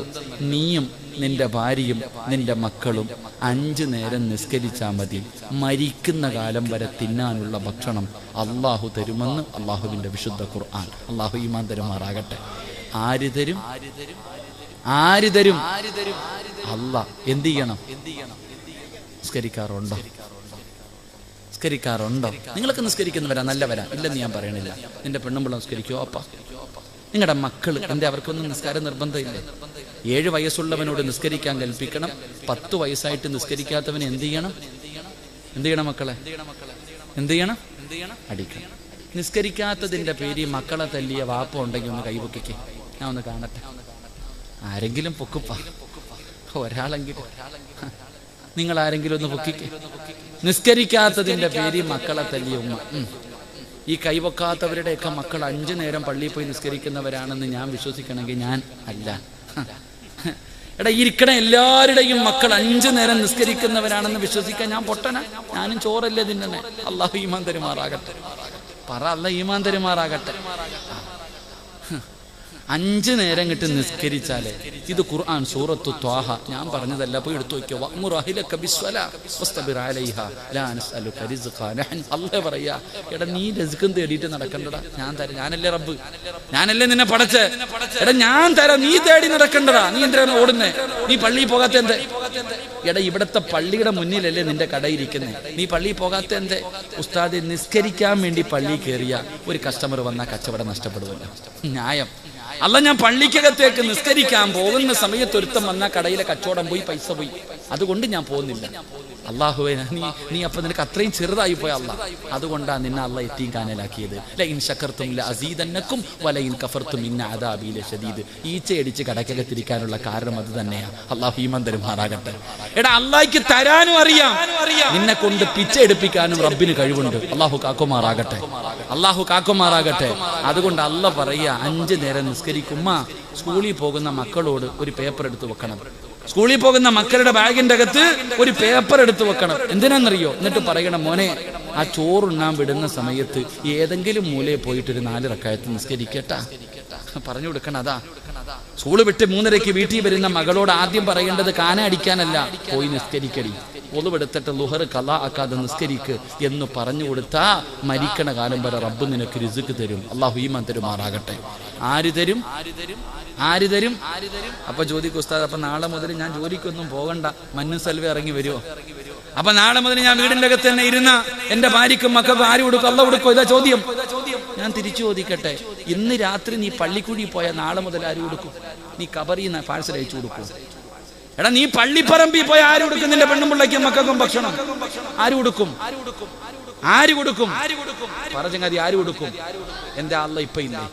നീയും നിന്റെ ഭാര്യയും നിന്റെ മക്കളും 5 നേരം നിസ്കരിച്ചാൽ മതി. മരിക്കുന്ന കാലം വരെ തിന്നാനുള്ള ഭക്ഷണം അള്ളാഹു തരുമെന്ന് അള്ളാഹുവിൻ്റെ വിശുദ്ധ ഖുർആൻ. അള്ളാഹു ഈമാൻ തരുമാറാകട്ടെ. ആര് തരും? അല്ലാഹ്. എന്ത് ചെയ്യണം? നിസ്കരിക്കാറുണ്ടോ? നിങ്ങൾക്ക് നിസ്കരിക്കുന്നവരാ, നല്ലവരാ, ഇല്ലെന്ന് ഞാൻ പറയണില്ല. നിന്റെ പെണ്ണുമ്പിള്ള നിസ്കരിക്കുമോ? അപ്പ നിങ്ങളുടെ മക്കൾ എന്തേ, അവർക്കൊന്നും നിസ്കാരം നിർബന്ധമില്ലേ? 7 വയസ്സുള്ളവനോട് നിസ്കരിക്കാൻ കൽപ്പിക്കണം. 10 വയസ്സായിട്ട് നിസ്കരിക്കാത്തവന് എന്ത് ചെയ്യണം മക്കളെ? എന്ത് ചെയ്യണം? അടിക്കണം. നിസ്കരിക്കാത്തതിന്റെ പേരിൽ മക്കളെ തല്ലിയ വാപ്പ ഉണ്ടെങ്കിൽ ഒന്ന് കൈപൊക്കിക്ക്, ഞാൻ ഒന്ന് കാണട്ടെ. ആരെങ്കിലും പൊക്കുപ്പ, ഒരാളെങ്കിലും, നിങ്ങൾ ആരെങ്കിലും ഒന്ന് പൊക്കിക്ക്. നിസ്കരിക്കാത്തതിന്റെ പേരിൽ മക്കളെ തല്ലിയ ഉമ്മ. ഈ കൈവക്കാത്തവരുടെയൊക്കെ മക്കൾ 5 നേരം പള്ളിയിൽ പോയി നിസ്കരിക്കുന്നവരാണെന്ന് ഞാൻ വിശ്വസിക്കണമെങ്കിൽ ഞാൻ അല്ല. എടാ, ഇരിക്കണ എല്ലാവരുടെയും മക്കൾ 5 നേരം നിസ്കരിക്കുന്നവരാണെന്ന് വിശ്വസിക്കാൻ ഞാൻ പൊട്ടന? ഞാനും ചോറല്ലേ തിന്നണേ? അല്ലാഹു ഈമാൻ തരുമാറാകട്ടെ. പറ, അല്ലാഹു ഈമാൻ തരുമാറാകട്ടെ. 5 നേരം കിട്ടി നിസ്കരിച്ചാലേ, ഇത് ഖുർആൻ സൂറത്തു ത്വാഹ, ഞാൻ പറഞ്ഞതല്ല, പോയി എടുത്തു നോക്കിയോ. വഅ്മുർ അഹ്ലക ബിസ്സലാ വസ്തബിർ അലൈഹാ ലാ നസ്അലുക റിസ്ഖാ നഹ്നു. അല്ലാഹു പറയാ, എടാ നീ റിസ്ഖും തേടിയിട്ട് നടക്കണ്ടടാ, ഞാൻ തരാം. ഞാനല്ലേ റബ്ബ്, ഞാനല്ലേ നിന്നെ പടച്ചേ. എടാ ഞാൻ തരാം, നീ തേടി നടക്കണ്ടടാ. നീ എന്തിനാണ് ഓടുന്നേ? നീ പള്ളിയിൽ പോകാത്ത എന്തേ? എടാ, ഇവിടത്തെ പള്ളിയുടെ മുന്നിലല്ലേ നിന്റെ കടയിരിക്കുന്നേ, നീ പള്ളിയിൽ പോകാത്ത എന്തേ? ഉസ്താദ്, നിസ്കരിക്കാൻ വേണ്ടി പള്ളിയിൽ കയറിയ ഒരു കസ്റ്റമർ വന്നാൽ കച്ചവടം നഷ്ടപ്പെടുമല്ലോ. ന്യായം. അല്ല, ഞാൻ പള്ളിക്കകത്തേക്ക് നിസ്കരിക്കാൻ പോകുന്ന സമയത്ത് ഒരുത്തം വന്നാൽ കടയിലെ കച്ചവടം പോയി, പൈസ പോയി, അതുകൊണ്ട് ഞാൻ പോകുന്നില്ല. അല്ലാഹുവേ, നീ അപ്പൊ നിനക്ക് അത്രയും ചെറുതായി പോയ അല്ലാഹ്, അതുകൊണ്ടാണ് നിന്നെ അല്ലാഹ് യതീം ഖാനയിലാക്കിയത്. ലഇൻ ശകർതും ലഅസീദന്നകും വലഇൻ കഫർതും ഇന്ന അദാബി ലശദീദ്. ഈച്ചയടിച്ച് കടക്കകത്തിരിക്കാനുള്ള കാരണം അത് തന്നെയാണ്. അല്ലാഹു ഈമാൻ തരുമാറാകട്ടെ. എടാ, അല്ലാഹ്ക്ക് തരാനും അറിയാം, നിന്നെ കൊണ്ട് പിച്ച എടുപ്പിക്കാനും റബ്ബിന് കഴിവുണ്ട്. അല്ലാഹു കാക്കുമാറാകട്ടെ. അതുകൊണ്ട് അല്ലാഹ് പറയാ, 5 നേരം നിസ്കരിക്കുമ്മ സ്കൂളിൽ പോകുന്ന മക്കളോട് ഒരു പേപ്പർ എടുത്ത് വെക്കണം. സ്കൂളിൽ പോകുന്ന മക്കളുടെ ബാഗിന്റെ അകത്ത് ഒരു പേപ്പർ എടുത്ത് വെക്കണം. എന്തിനാണെന്നറിയോ? എന്നിട്ട് പറയണം, മോനെ, ആ ചോറുണ്ണാൻ വിടുന്ന സമയത്ത് ഏതെങ്കിലും മൂലയിൽ പോയിട്ട് ഒരു 4 റക്അത്ത് നിസ്കരിക്കട്ടാ. പറഞ്ഞു കൊടുക്കണം. അതാ സ്കൂള് വിട്ട് 3:30 വീട്ടിൽ വരുന്ന മകളോട് ആദ്യം പറയേണ്ടത് കാന അടിക്കാനല്ല, പോയി നിസ്കരിക്കടി, ഒളിവെടുത്തിട്ട് ളുഹർ ഖളാ ആക്കാതെ നിസ്കരിക്ക് എന്ന് പറഞ്ഞു കൊടുത്താ മരിക്കണ കാലം വരെ റബ്ബ് നിനക്ക് റിസ്ക് തരും. അല്ലാഹു ഈമാൻ തരുമാറാകട്ടെ. ആര് തരും? അപ്പൊ ചോദിക്കും, ഉസ്താദ്, അപ്പൊ നാളെ മുതൽ ഞാൻ ജോലിക്കൊന്നും പോകണ്ട, മഞ്ഞും സൽവേ ഇറങ്ങി വരുമോ? അപ്പൊ നാളെ മുതൽ ഞാൻ വീടിന്റെ അകത്ത് തന്നെ ഇരുന്ന എന്റെ ഭാര്യക്കും മക്കൾക്കും ആര് കൊടുക്കും? അല്ലാഹ് കൊടുക്കോ? ഇതാ ചോദ്യം. ഞാൻ തിരിച്ചു ചോദിക്കട്ടെ, ഇന്ന് രാത്രി നീ പള്ളിക്കുഴി പോയാൽ നാളെ മുതൽ ആര് കൊടുക്കും? നീ കബറിൽ നിന്ന് പാഴ്സൽ അയച്ചു കൊടുക്കും. എടാ, നീ പള്ളിപ്പറമ്പിൽ പോയി ആര് കൊടുക്കും? നിന്റെ പെണ്ണും പിള്ളയ്ക്കും മക്കൾക്കും ഭക്ഷണം ആര് കൊടുക്കും? പറഞ്ഞങ്ങാതി ആര് കൊടുക്കും? എന്റെ അല്ലാഹ് ഇപ്പൊ ഇല്ലേ?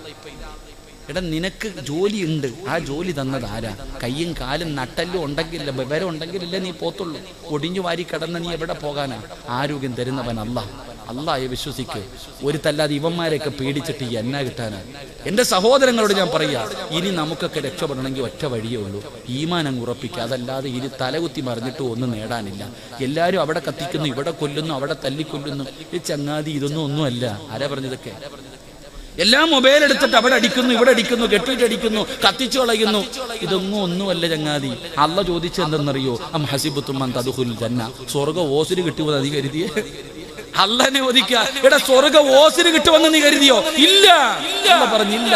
എടാ, നിനക്ക് ജോലിയുണ്ട്, ആ ജോലി തന്നത് ആരാ? കയ്യും കാലും നട്ടല്ലും ഉണ്ടെങ്കില്ല, വിവരം ഉണ്ടെങ്കിലല്ലേ നീ പോത്തുള്ളൂ. ഒടിഞ്ഞു വാരി കിടന്ന് നീ എവിടെ പോകാനാ? ആരോഗ്യം തരുന്നവൻ അല്ലാഹ്. അള്ളാഹയെ വിശ്വസിക്ക്. ഒരു തല്ലാതെ ഇവന്മാരെയൊക്കെ പേടിച്ചിട്ട് എന്നാ കിട്ടാനാണ്? എൻ്റെ സഹോദരങ്ങളോട് ഞാൻ പറയാ, ഇനി നമുക്കൊക്കെ രക്ഷപ്പെടണമെങ്കിൽ ഒറ്റ വഴിയേ ഉള്ളൂ, ഈമാൻ അങ്ങ് ഉറപ്പിക്കുക. അതല്ലാതെ ഇനി തലകുത്തി മറിഞ്ഞിട്ട് ഒന്നും നേടാനില്ല. എല്ലാവരും അവിടെ കത്തിക്കുന്നു, ഇവിടെ കൊല്ലുന്നു, അവിടെ തല്ലിക്കൊല്ലുന്നു. ഈ ചങ്ങാതി ഇതൊന്നും ഒന്നുമല്ല. ആരാ പറഞ്ഞതൊക്കെ? എല്ലാം മൊബൈൽ എടുത്തിട്ട് അവിടെ അടിക്കുന്നു, ഇവിടെ അടിക്കുന്നു, കെട്ടിയിട്ടടിക്കുന്നു, കത്തിച്ചു കളയുന്നു. ഇതൊന്നും ഒന്നുമല്ല ചങ്ങാതി. അള്ള ചോദിച്ചെന്തെന്നറിയോ? അം ഹസിബത്തും അൻ തദ്ഖുലുൽ ജന്ന, സ്വർഗ്ഗ ഓസിന് കിട്ടുമെന്ന് നീ കരുതിയേ? അള്ളനെ ഒതുക്കുക. എടാ സ്വർഗ്ഗ ഓസിന് കിട്ടുമെന്ന് നീ കരുതിയോ? ഇല്ല. അള്ള പറഞ്ഞില്ല.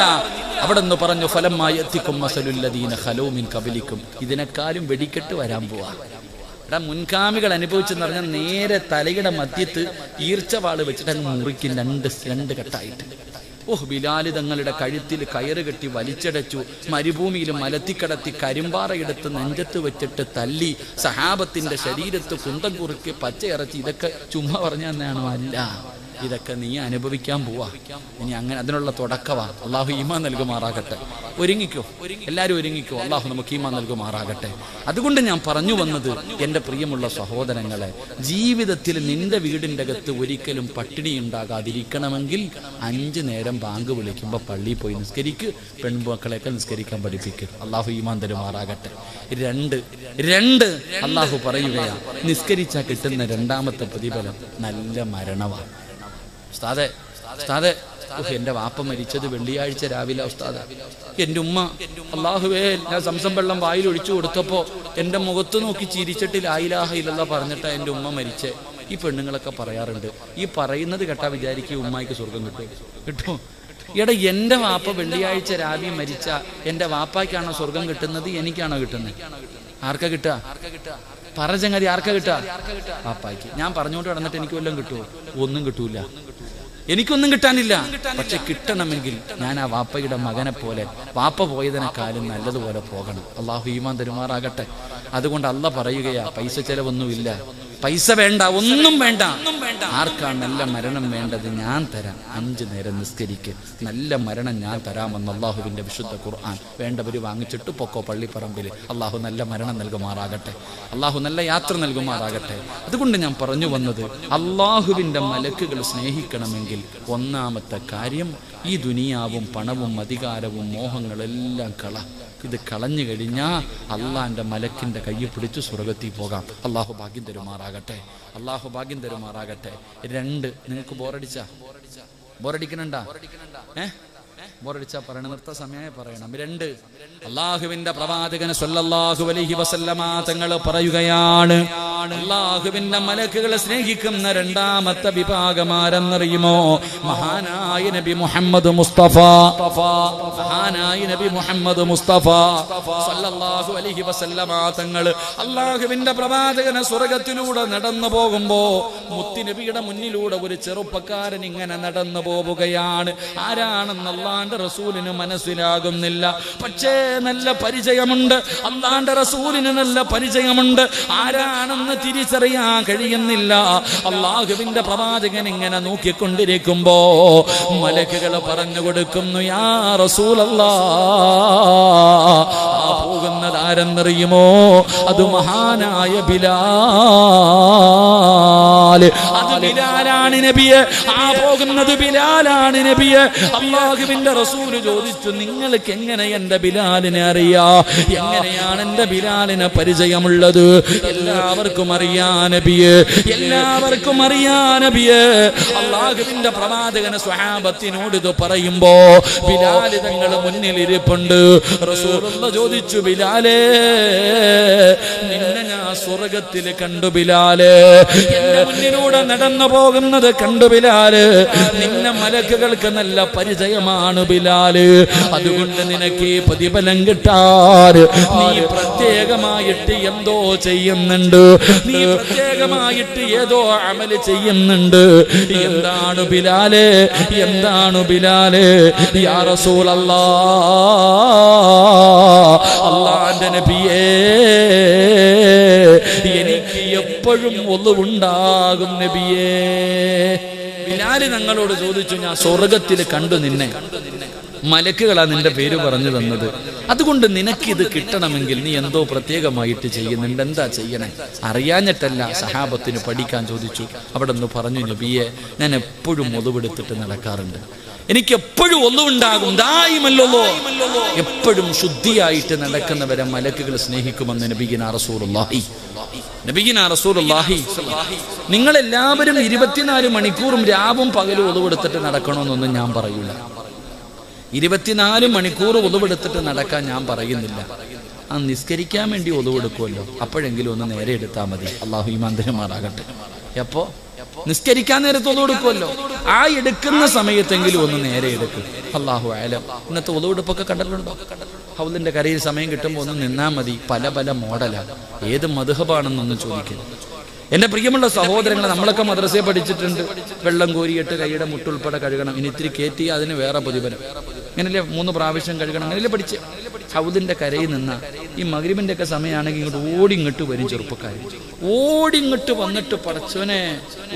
അവിടെ നിന്ന് പറഞ്ഞു ഫലമ്മാ യഅതികും മസലുല്ലദീന ഖലൂ മിൻ ഖബലിക്കും, ഇതിനേക്കാളും വെടിക്കെട്ട് വരാൻ പോവാ. എടാ മുൻകാമികൾ അനുഭവിച്ചെന്ന് പറഞ്ഞാൽ നേരെ തലയുടെ മധ്യത്ത് ഈർച്ചവാള് വെച്ചിട്ട് അങ്ങ് മുറിക്കും, രണ്ട് കെട്ടായിട്ട്. ബിലാല് തങ്ങളുടെ കഴുത്തിൽ കയറ് കെട്ടി വലിച്ചടച്ചു, മരുഭൂമിയിൽ മലത്തിക്കടത്തി കരിമ്പാറയെടുത്ത് നെഞ്ചത്ത് വെച്ചിട്ട് തല്ലി, സഹാബത്തിന്റെ ശരീരത്ത് കുന്തം കുറുക്കി പച്ചയിറച്ചി. ഇതൊക്കെ ചുമ്മാ പറഞ്ഞു തന്നെയാണോ? അല്ല, ഇതൊക്കെ നീ അനുഭവിക്കാൻ പോവാ. ഇനി അങ്ങനെ അതിനുള്ള തുടക്കവാ. അള്ളാഹു ഈമാൻ നൽകുമാറാകട്ടെ. ഒരുങ്ങിക്കോ, എല്ലാവരും ഒരുങ്ങിക്കോ. അള്ളാഹു നമുക്ക് ഈമാൻ നൽകുമാറാകട്ടെ. അതുകൊണ്ട് ഞാൻ പറഞ്ഞു വന്നത്, എൻ്റെ പ്രിയമുള്ള സഹോദരങ്ങളെ, ജീവിതത്തിൽ നിന്റെ വീടിൻ്റെ അകത്ത് ഒരിക്കലും പട്ടിണി ഉണ്ടാകാതിരിക്കണമെങ്കിൽ 5 നേരം ബാങ്ക് വിളിക്കുമ്പോൾ പള്ളിയിൽ പോയി നിസ്കരിക്ക്. പെൺമക്കളെയൊക്കെ നിസ്കരിക്കാൻ പഠിപ്പിക്കുക. അള്ളാഹു ഈമാൻ തരുമാറാകട്ടെ. 2 അള്ളാഹു പറയുകയാണ്, നിസ്കരിച്ചാൽ കിട്ടുന്ന 2ാമത്തെ പ്രതിഫലം നല്ല മരണമാണ്. ഉസ്താദെ, എൻ്റെ വാപ്പ മരിച്ചത് വെള്ളിയാഴ്ച രാവിലെ. ഉസ്താദ്, എൻ്റെ ഉമ്മ, അള്ളാഹുവേ, ഞാൻ സംസം വെള്ളം വായിൽ ഒഴിച്ചു കൊടുത്തപ്പോൾ എൻ്റെ മുഖത്ത് നോക്കി ചിരിച്ചിട്ട് ലാ ഇലാഹ ഇല്ലല്ലാഹ് പറഞ്ഞിട്ടാ എൻ്റെ ഉമ്മ മരിച്ചേ. ഈ പെണ്ണുങ്ങളൊക്കെ പറയാറുണ്ട്, ഈ പറയുന്നത് കേട്ടാ വിചാരിക്കും ഉമ്മായിക്ക് സ്വർഗം കിട്ടുമോ? എടാ, എൻ്റെ വാപ്പ വെള്ളിയാഴ്ച രാവിലെ മരിച്ച എൻ്റെ വാപ്പായ്ക്കാണോ സ്വർഗം കിട്ടുന്നത്? എനിക്കാണോ കിട്ടുന്നത്? ആർക്കാ കിട്ടുക? പറ ചങ്ങാതി, ആർക്കാ കിട്ടുക? വാപ്പായ്ക്ക്. ഞാൻ പറഞ്ഞുകൊണ്ട് നടന്നിട്ട് എനിക്ക് വല്ലതും കിട്ടുമോ? ഒന്നും കിട്ടൂല, എനിക്കൊന്നും കിട്ടാനില്ല. പക്ഷെ കിട്ടണമെങ്കിൽ ഞാൻ ആ വാപ്പയുടെ മകനെ പോലെ, വാപ്പ പോയതിനെക്കാളും നല്ലതുപോലെ പോകണം. അള്ളാഹു ഈമാൻ തരുമാറാകട്ടെ. അതുകൊണ്ട് അള്ള പറയുകയാ, പൈസ ചെലവൊന്നുമില്ല, പൈസ വേണ്ട, ഒന്നും വേണ്ട. ആർക്കാണ് നല്ല മരണം വേണ്ടത്? ഞാൻ തരാം. 5 നേരം നിസ്കരിക്ക്, നല്ല മരണം ഞാൻ തരാമെന്ന് അള്ളാഹുവിൻ്റെ വിശുദ്ധ ഖുർആൻ. വേണ്ടവർ വാങ്ങിച്ചിട്ട് പൊക്കോ പള്ളിപ്പറമ്പിൽ. അള്ളാഹു നല്ല മരണം നൽകുമാറാകട്ടെ. അള്ളാഹു നല്ല യാത്ര നൽകുമാറാകട്ടെ. അതുകൊണ്ട് ഞാൻ പറഞ്ഞു വന്നത്, അള്ളാഹുവിൻ്റെ മലക്കുകൾ സ്നേഹിക്കണമെങ്കിൽ 1ാമത്തെ കാര്യം, ഈ ദുനിയാവും പണവും അധികാരവും മോഹങ്ങളെല്ലാം ഇത് കളഞ്ഞു കഴിഞ്ഞാൽ അള്ളാന്റെ മലക്കിന്റെ കൈ പിടിച്ച് സ്വർഗത്തിൽ പോകാം. അള്ളാഹു ഭാഗ്യം തരുമാറാകട്ടെ. അള്ളാഹു ഭാഗ്യം തരുമാറാകട്ടെ. 2, നിങ്ങൾക്ക് ബോറടിക്കണണ്ടാ? ബോറടിച്ചാ പറയണ, നിർത്ത സമയമായി പറയണം. 2, അള്ളാഹുവിന്റെ പ്രവാചകൻ സല്ലല്ലാഹു അലൈഹി വസല്ലമ തങ്ങൾ പറയുകയാണ്, അള്ളാഹുവിന്റെ മലക്കുകളെ സ്നേഹിക്കുന്ന 2ാമത്തെ വിഭാഗമാരെന്നറിയുമോ? മഹാനായ നബി മുഹമ്മദ് മുസ്തഫ. മഹാനായ നബി മുഹമ്മദ് മുസ്തഫ സല്ലല്ലാഹു അലൈഹി വസല്ലമ തങ്ങൾ അള്ളാഹുവിന്റെ പ്രവാചകനെ സ്വർഗത്തിലൂടെ നടന്നു പോകുമ്പോ മുത്തുനബിയുടെ മുന്നിലൂടെ ഒരു ചെറുപ്പക്കാരൻ ഇങ്ങനെ നടന്നു പോവുകയാണ്. ആരാണെന്ന് അള്ളാന്റെ റസൂലിന് മനസ്സിലാകുന്നില്ല. പക്ഷേ നല്ല പരിചയമുണ്ട്, അള്ളാന്റെ റസൂലിന് നല്ല പരിചയമുണ്ട്. ആരാണെന്ന് തിരിച്ചറിയാൻ കഴിയുന്നില്ല. അള്ളാഹുവിന്റെ പ്രവാചകൻ ഇങ്ങനെ നോക്കിക്കൊണ്ടിരിക്കുമ്പോ മലക്കുകൾ പറഞ്ഞു കൊടുക്കുന്നു, യാ റസൂലല്ലാഹ്, ആ പോകുന്നത് ആരെന്നറിയുമോ? അത് മഹാനായ ബിലാൽ. അത് ബിലാലാണ് നബിയെ. ആ പോകുന്നത് ബിലാലാണ് നബിയെ. അള്ളാഹുവിന്റെ റസൂല് ചോദിച്ചു, നിങ്ങൾക്ക് എങ്ങനെ എന്റെ ബിലാലിനെ അറിയാ? എങ്ങനെയാണ് എന്റെ ബിലാലിനെ പരിചയമുള്ളത്? എല്ലാവർക്കും അറിയാ നബിയെ, എല്ലാവർക്കും അറിയാ നബിയെ. അള്ളാഹുവിന്റെ പ്രവാചകന് സ്വഹാബത്തിനോട് ഇത് പറയുമ്പോ ബിലാൽ തങ്ങൾ മുന്നിൽ ഇരിപ്പുണ്ട്. റസൂലുള്ള ചോദിച്ചു, ബിലാലേ, നിന്നെ ഞാൻ സ്വർഗത്തിൽ കണ്ടു ബിലാലേ, എന്റെ മുന്നിലൂടെ നടന്നു പോകുന്നത് കണ്ടു ബിലാല്. നിന്നെ മലക്കുകൾക്ക് നല്ല പരിചയമാണ് ബിലാല്. അതുകൊണ്ട് നിനക്ക് ഈ പ്രതിഫലം കിട്ടാൻ നീ പ്രത്യേകമായിട്ട് എന്തോ ചെയ്യുന്നുണ്ട്, നീ പ്രത്യേകമായിട്ട് ഏതോ അമല് ചെയ്യുന്നുണ്ട്. എന്താണ് ബിലാല്? എന്താണ് ബിലാല്? യാ റസൂലല്ലാഹ്, അല്ലാഹുവിന്റെ നബിയേ, എനിക്ക് എപ്പോഴും ഒന്നുണ്ടാകും നബിയേ. ബിലാല് ഞങ്ങളോട് ചോദിച്ചു, ഞാൻ സ്വർഗത്തിൽ കണ്ടു നിന്നെ, മലക്കുകളാ നിന്റെ പേര് പറഞ്ഞു തന്നത്. അതുകൊണ്ട് നിനക്കിത് കിട്ടണമെങ്കിൽ നീ എന്തോ പ്രത്യേകമായിട്ട് ചെയ്യുന്നുണ്ട്. എന്താ ചെയ്യണേ? അറിയാഞ്ഞിട്ടല്ല, സഹാബത്തിന് പഠിക്കാൻ ചോദിച്ചു. അവിടെ നിന്ന് പറഞ്ഞു, നബിയെ, ഞാൻ എപ്പോഴും ഒളിവെടുത്തിട്ട് നടക്കാറുണ്ട്, എനിക്ക് എപ്പോഴും ഒളിവുണ്ടാകും, ദായിമല്ലോ, എപ്പോഴും ശുദ്ധിയായിട്ട് നടക്കുന്നവരെ മലക്കുകൾ സ്നേഹിക്കുമെന്ന് നബിയിനാ റസൂലുള്ളാഹി. നിങ്ങളെല്ലാവരും 24 മണിക്കൂറും രാവും പകലും ഒളിവെടുത്തിട്ട് നടക്കണമെന്നൊന്നും ഞാൻ പറയൂല. 24 മണിക്കൂർ ഒളിവെടുത്തിട്ട് നടക്കാൻ ഞാൻ പറയുന്നില്ല. ആ നിസ്കരിക്കാൻ വേണ്ടി ഒളിവെടുക്കുമല്ലോ, അപ്പോഴെങ്കിലും ഒന്ന് നേരെ എടുത്താൽ മതി. അള്ളാഹു ഈമാൻ തരുമാറാകട്ടെ. എപ്പോ? നിസ്കരിക്കാൻ നേരത്തെ ഒളിവെടുക്കുമല്ലോ, ആ എടുക്കുന്ന സമയത്തെങ്കിലും ഒന്ന് നേരെ എടുക്കും. അള്ളാഹു ആലം. ഇന്നത്തെ ഒളിവെടുപ്പൊക്കെ കണ്ടിട്ടുണ്ടോ? ഹൗലിന്റെ കരയിൽ സമയം കിട്ടുമ്പോൾ ഒന്ന് നിന്നാൽ മതി. പല പല മോഡലാണ്. ഏത് മദ്ഹബാണെന്നൊന്നും ചോദിക്കുന്നു. എൻ്റെ പ്രിയമുള്ള സഹോദരങ്ങളെ, നമ്മളൊക്കെ മദ്രസയെ പഠിച്ചിട്ടുണ്ട്, വെള്ളം കോരിയിട്ട് കൈയുടെ മുട്ടുൾപ്പെടെ കഴുകണം, ഇനി ഇത്തിരി കയറ്റി അതിന് വേറെ പ്രതിഫലം, അങ്ങനല്ലേ 3 പ്രാവശ്യം കഴുകണം, അങ്ങനെയല്ലേ പഠിച്ച്. ഹൗദിന്റെ കരയിൽ നിന്ന ഈ മഗ്രിബിന്റെ ഒക്കെ സമയമാണെങ്കിൽ ഇങ്ങോട്ട് ഓടിങ്ങോട്ട് വരും ചെറുപ്പക്കാർ. ഓടിങ്ങോട്ട് വന്നിട്ട്, പടച്ചോനെ,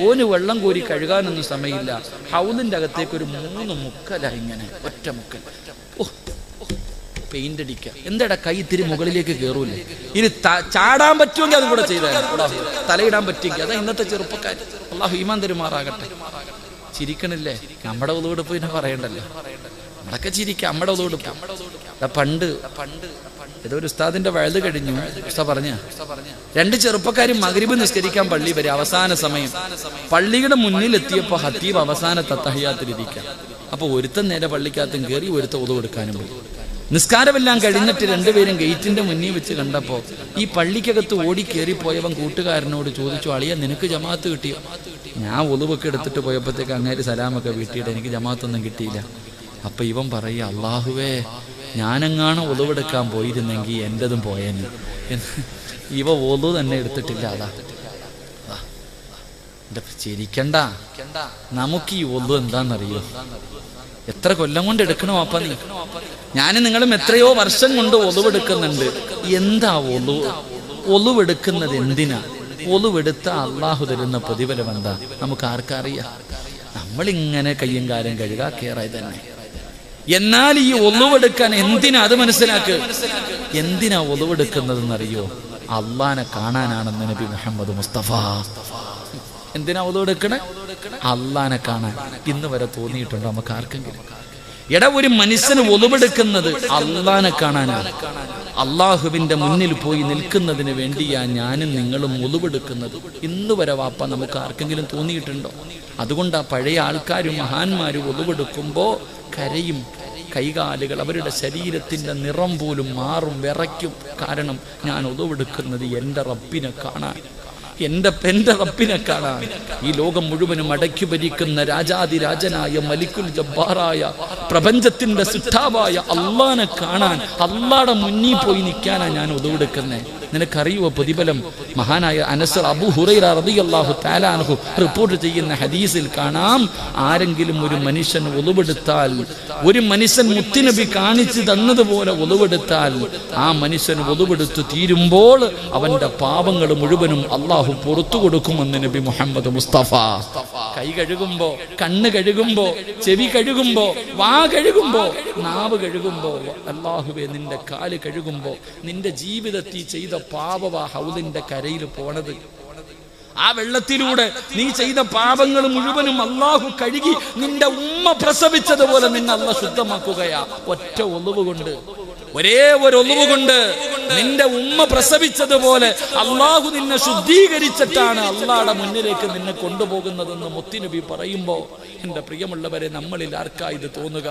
ഓന് വെള്ളം കോരി കഴുകാനൊന്നും സമയമില്ല. ഹൗദിന്റെ അകത്തേക്ക് ഒരു 3 മുക്കല, ഇങ്ങനെ ഒറ്റ മുക്കൽ. പെയിന്റ് അടിക്കുക. എന്താടാ, കൈ ഇത്തിരി മുകളിലേക്ക് കയറൂലേ? ഇനി ചാടാൻ പറ്റുമെങ്കിൽ അതും കൂടെ ചെയ്താൽ, തലയിടാൻ പറ്റുമെങ്കിൽ. അതാ ഇന്നത്തെ ചെറുപ്പക്കാർ. അള്ളാഹു ഈമാൻ തരുമാറാകട്ടെ. ചിരിക്കണില്ലേ? നമ്മുടെ ഒതുവെടുപ്പ് പിന്നെ പറയണ്ടല്ലോ, നമ്മളൊക്കെ ചിരിക്കാം. നമ്മുടെ ഒതുവെടുപ്പ് പണ്ട് ഏതോ ഒരു ഉസ്താദിന്റെ വഴുത് കഴിഞ്ഞു. ഉസ്താദ് പറഞ്ഞ 2 ചെറുപ്പക്കാരും മഗ്രിബ് നിസ്കരിക്കാൻ പള്ളി വരെ. അവസാന സമയം പള്ളിയുടെ മുന്നിൽ എത്തിയപ്പോ ഹത്തീബ് അവസാനത്തെ തഹിയ്യാത്തിലിരിക്കാം. അപ്പൊ ഒരുത്തൻ നേരെ പള്ളിക്കകത്തും കയറി, ഒരുത്ത ഒതുവെടുക്കാനും പോയി. നിസ്കാരമെല്ലാം കഴിഞ്ഞിട്ട് 2 പേരും ഗേറ്റിന്റെ മുന്നിൽ വെച്ച് കണ്ടപ്പോ ഈ പള്ളിക്കകത്ത് ഓടി കയറിപ്പോയവൻ കൂട്ടുകാരനോട് ചോദിച്ചു, അളിയ, നിനക്ക് ജമാഅത്ത് കിട്ടിയോ? ഞാൻ ഒളിവൊക്കെ എടുത്തിട്ട് പോയപ്പോഴത്തേക്ക് അങ്ങേര് സലാമൊക്കെ വീട്ടിയിട്ട് എനിക്ക് ജമാഅത്തൊന്നും കിട്ടിയില്ല. അപ്പൊ ഇവൻ പറയുക, അള്ളാഹുവേ, ഞാനെങ്ങാനും ഒളിവെടുക്കാൻ പോയിരുന്നെങ്കിൽ എന്റതും പോയേനെ. ഇവ ഒളു തന്നെ എടുത്തിട്ടില്ല. അതാ ചിരിക്കണ്ട. നമുക്ക് ഈ ഒളു എന്താണെന്നറിയോ? എത്ര കൊല്ലം കൊണ്ട് എടുക്കണോ അപ്പ നീ? ഞാനും നിങ്ങളും എത്രയോ വർഷം കൊണ്ട് ഒളിവെടുക്കുന്നുണ്ട്. എന്താ ഒളിവെടുക്കുന്നത്? എന്തിനാ ഒളിവെടുത്ത? അള്ളാഹു തരുന്ന പ്രതിഫലം എന്താ? നമുക്ക് ആർക്കറിയാം? നമ്മളിങ്ങനെ കയ്യും കാലും കഴുകാ കേറായി തന്നെ. എന്നാൽ ഈ ഒളിവെടുക്കാൻ എന്തിനാ? അത് മനസ്സിലാക്ക്. എന്തിനാ ഒളിവെടുക്കുന്നതെന്നറിയോ? അള്ളാനെ കാണാനാണെന്ന് നബി മുഹമ്മദ് മുസ്തഫ. എന്തിനാ ഒളിവെടുക്കണേ? അള്ളാനെ കാണാൻ. ഇന്ന് വരെ തോന്നിയിട്ടുണ്ടോ നമുക്ക് ആർക്കെങ്കിലും? എടാ, ഒരു മനുഷ്യന് ഒളിവെടുക്കുന്നത് അള്ളാനെ കാണാനാണ്. അള്ളാഹുവിന്റെ മുന്നിൽ പോയി നിൽക്കുന്നതിന് വേണ്ടിയാ ഞാനും നിങ്ങളും ഒളിവെടുക്കുന്നത്. ഇന്ന് വരെ വാപ്പ നമുക്ക് ആർക്കെങ്കിലും തോന്നിയിട്ടുണ്ടോ? അതുകൊണ്ടാ പഴയ ആൾക്കാരും മഹാന്മാരും ഒളിവെടുക്കുമ്പോ കരയും. കൈകാലുകൾ, അവരുടെ ശരീരത്തിന്റെ നിറം പോലും മാറും, വിറയ്ക്കും. കാരണം ഞാൻ ഒളിവെടുക്കുന്നത് എൻ്റെ റബ്ബിനെ കാണാൻ, എൻ്റെ റബ്ബിനെ കാണാൻ. ഈ ലോകം മുഴുവനും അടക്കി ഭരിക്കുന്ന രാജാതിരാജനായ മലിക്കുൽ ജബ്ബാറായ പ്രപഞ്ചത്തിന്റെ സിദ്ധാവായ അള്ളാനെ കാണാൻ, അള്ളാടെ മുന്നിൽ പോയി നിൽക്കാനാ ഞാൻ ഒതുവെടുക്കുന്നത്. നിനക്കറിയുവോ പ്രതിഫലം? മഹാനായ അനസ് അബൂ ഹുറൈറ റളിയല്ലാഹു തആല അൻഹു റിപ്പോർട്ട് ചെയ്യുന്ന ഹദീസിൽ കാണാം, ആരെങ്കിലും ഒരു മനുഷ്യൻ ഒളിവെടുത്താൽ, ഒരു മനുഷ്യൻ മുത്തുനബി കാണിച്ചു തന്നതുപോലെ ഒളിവെടുത്താൽ, ആ മനുഷ്യൻ ഒളിവെടുത്ത് തീരുമ്പോൾ അവന്റെ പാപങ്ങൾ മുഴുവനും അള്ളാഹു പുറത്തു കൊടുക്കുമെന്ന് നബി മുഹമ്മദ് മുസ്തഫ. കൈ കഴുകുമ്പോ, കണ്ണ് കഴുകുമ്പോ, ചെവി കഴുകുമ്പോ, വാ കഴുകുമ്പോ, നാവ് കഴുകുമ്പോ, അല്ലാഹുവേ, നിന്റെ കാല് കഴുകുമ്പോ, നിന്റെ ജീവിതത്തിൽ ചെയ്ത പാപവാ ഹൗദിന്റെ കരയിൽ പോണത്. ആ വെള്ളത്തിലൂടെ നീ ചെയ്ത പാപങ്ങൾ മുഴുവനും അള്ളാഹു കഴുകി നിന്റെ ഉമ്മ പ്രസവിച്ചതുപോലെ നിന്നെ അള്ളാഹു ശുദ്ധമാക്കുകയാ. ഒറ്റ ഒളിവ് കൊണ്ട്, ഒരേ ഒരു ഒളിവ് കൊണ്ട് നിന്റെ ഉമ്മ പ്രസവിച്ചതുപോലെ അള്ളാഹു നിന്നെ ശുദ്ധീകരിച്ചിട്ടാണ് അള്ളാഹുടെ മുന്നിലേക്ക് നിന്നെ കൊണ്ടുപോകുന്നതെന്ന് മുത്തുനബി പറയുമ്പോ, എൻ്റെ പ്രിയമുള്ളവരെ, നമ്മളിൽ ആർക്കാ ഇത് തോന്നുക?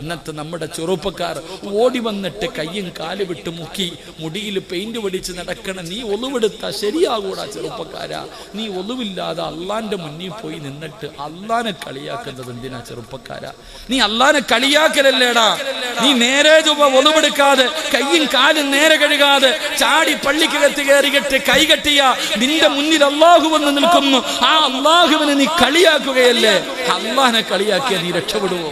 ഇന്നത്തെ നമ്മുടെ ചെറുപ്പക്കാർ ഓടി വന്നിട്ട് കയ്യും കാല് വിട്ട് മുക്കി മുടിയിൽ പെയിന്റ് പിടിച്ച് നടക്കണം. നീ ഒളിവെടുത്താ ശരിയാകൂടാ ചെറുപ്പക്കാരാ. നീ ഒളിവില്ലാതെ അള്ളാന്റെ മുന്നിൽ പോയി നിന്നിട്ട് അള്ളാനെ കളിയാക്കുന്നത് എന്തിനാ ചെറുപ്പക്കാരാ? നീ അള്ളാനെ കളിയാക്കലല്ലേടാ. നീ നേരെ ഒളിവെടുക്കാതെ, കയ്യും കാലും നേരെ കഴുകാതെ ചാടി പള്ളിക്കകത്ത് കയറിയിട്ട് കൈകെട്ടിയ നിന്റെ മുന്നിൽ അള്ളാഹു വന്ന് നിൽക്കുന്നു. ആ അള്ളാഹുവിനെ നീ കളിയാക്കുകയല്ലേ? അള്ളാനെ കളിയാക്കിയ നീ രക്ഷപ്പെടുവോ?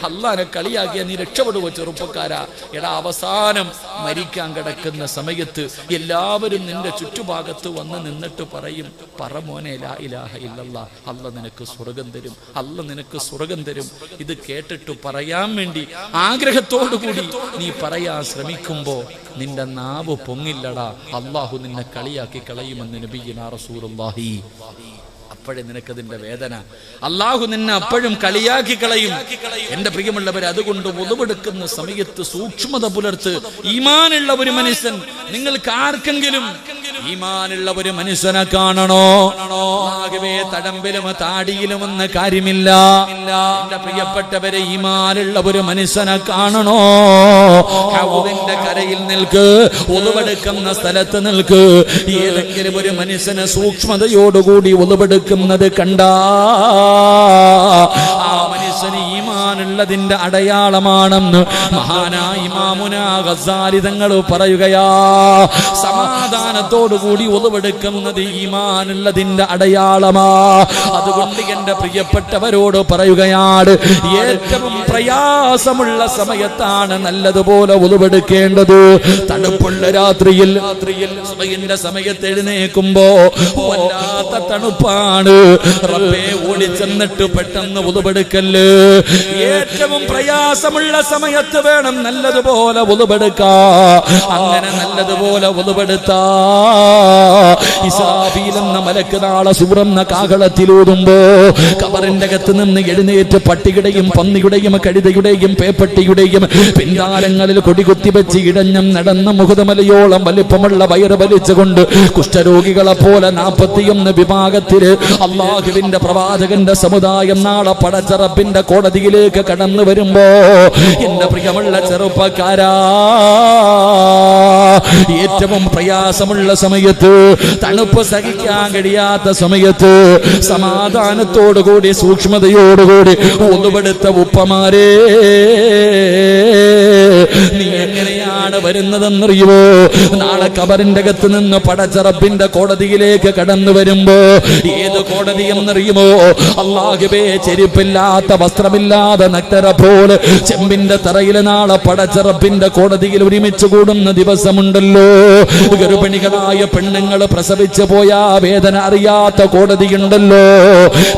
അള്ളാനെ കളിയാക്കിയ നീ രക്ഷപ്പെടുവോ ചെറുപ്പക്കാരാ? എടാ, അവസാനം മരിക്കാൻ കിടക്കുന്ന സമയത്ത് എല്ലാവരും നിന്റെ ചുറ്റുഭാഗത്ത് വന്ന് നിന്നിട്ട് പറയും, പറ മോനെ ലാ ഇലാഹ ഇല്ലല്ലാഹ്, അല്ല നിനക്ക് സ്വർഗം തരും, അല്ല നിനക്ക് സ്വർഗം തരും. ഇത് കേട്ടിട്ട് പറയാൻ വേണ്ടി ആഗ്രഹത്തോടു കൂടി നീ പറയാൻ പറയാൻ ശ്രമിക്കുമ്പോ നിന്റെ നാവ് പൊങ്ങില്ലടാ, അള്ളാഹു നിന്നെ കളിയാക്കി കളയുമെന്ന് നബിയുനാ റസൂലുള്ളാഹി. അപ്പോഴേ നിനക്കതിന്റെ വേദന. അള്ളാഹു നിന്നെ അപ്പോഴും കളിയാക്കി കളയും. എന്റെ പ്രിയമുള്ളവരെ, അതുകൊണ്ട് ഒതുവെടുക്കുന്ന സമയത്ത് സൂക്ഷ്മത പുലർത്ത്. ഈമാനുള്ള ഒരു മനുഷ്യൻ, നിങ്ങൾക്ക് ആർക്കെങ്കിലും ഈമാനുള്ള ഒരു മനുഷ്യനെ കാണണോ? ആകവേ തടമ്പിലും താടിയിലുമെന്ന കാര്യമില്ല. എന്റെ പ്രിയപ്പെട്ടവരെ, ഈമാനുള്ള ഒരു മനുഷ്യനെ കാണണോ? ഹൗദിന്റെ കരയിൽ നിൽക്ക്, ഒതുവെടുക്കുന്ന സ്ഥലത്ത് നിൽക്ക്. ഏതെങ്കിലും ഒരു മനുഷ്യനെ സൂക്ഷ്മതയോടുകൂടി ഒതുവെടുക്കുന്നത് കണ്ടാ ആ മനുഷ്യന് ഈമാനുള്ളതിന്റെ അടയാളമാണെന്ന് മഹാനായ ഇമാമുനാ ഗസാലി തങ്ങൾ പറയുകയാ. സമാധാനത്തോടുകൂടി ഒതുവെടുക്കുന്നത് ഈമാനുള്ളതിന്റെ അടയാളമാ. അതുകൊണ്ട് എന്റെ പ്രിയപ്പെട്ടവരോട് പറയുകയാണ്, ഏറ്റവും പ്രയാസമുള്ള സമയത്താണ് നല്ലതുപോലെ ഒതുവെടുക്കേണ്ടത്. തണുപ്പുള്ള രാത്രിയിൽ സുബഹിന്റെ സമയത്ത് എഴുന്നേൽക്കുമ്പോ വല്ലാത്ത തണുപ്പാണ്. റബ്ബേ, ഓടിച്ചെന്നിട്ട് പെട്ടെന്ന് ഒതുവെടുക്കല്ല്. ഏറ്റവും പ്രയാസമുള്ള സമയത്ത് വേണം നല്ലതുപോലെ ഒതുവെടുക്കാ. അങ്ങനെ നല്ലതുപോലെ ഒതുവെടുത്താ ഇസ്രാഫീൽ എന്ന മലക്ക് നാളെ സുബ്രന്ന കാഹളത്തിലൂതുമ്പോ ഖബറിന്റെ അകത്ത് നിന്ന് എഴുന്നേറ്റ് പട്ടിയുടെയും പന്നിയുടെയും കഴുതയുടെയും പേപ്പട്ടിയുടെയും പിൻതാരങ്ങളിൽ കൊടികുത്തി വെച്ച് ഇടഞ്ഞം നടന്ന മുഖതമലയോളം വലിപ്പമുള്ള വയറ് വലിച്ചുകൊണ്ട് കുഷ്ഠരോഗികളെ പോലെ 41 വിഭാഗത്തില് അള്ളാഹുവിന്റെ പ്രവാചകന്റെ സമുദായം നാളെ പടച്ചറപ്പിന്റെ കോടതിയിലേക്ക് കടന്നു വരുമ്പോ എന്റെ പ്രിയമുള്ള ചെറുപ്പക്കാരാ, ഏറ്റവും പ്രയാസമുള്ള സമയത്ത്, തണുപ്പ് സഹിക്കാൻ കഴിയാത്ത സമയത്ത് സമാധാനത്തോടുകൂടി സൂക്ഷ്മതയോടുകൂടി ഒന്നുപെടുത്ത ഉപ്പമാരേ, നീ എങ്ങനെയാണ് വരുന്നതെന്നറിയുമോ? നാളെ ഖബറിന്റെ അകത്ത് നിന്ന് പടച്ചറപ്പിന്റെ കോടതിയിലേക്ക് കടന്നു വരുമ്പോ ഏത് കോടതി എന്നറിയുമോ? അല്ലാഹുവേ, ചെരുപ്പില്ലാത്ത വസ്ത്രമില്ലാതെ നഗ്നരെ പോലെ ചെമ്പിന്റെ തറയിൽ നാളെ പടച്ചറപ്പിന്റെ കോടതിയിൽ ഒരുമിച്ച് കൂടുന്ന ദിവസമുണ്ടല്ലോ. ഗർഭിണികളായ പെണ്ണുങ്ങൾ പ്രസവിച്ചു പോയാ വേദന അറിയാത്ത കോടതിയുണ്ടല്ലോ.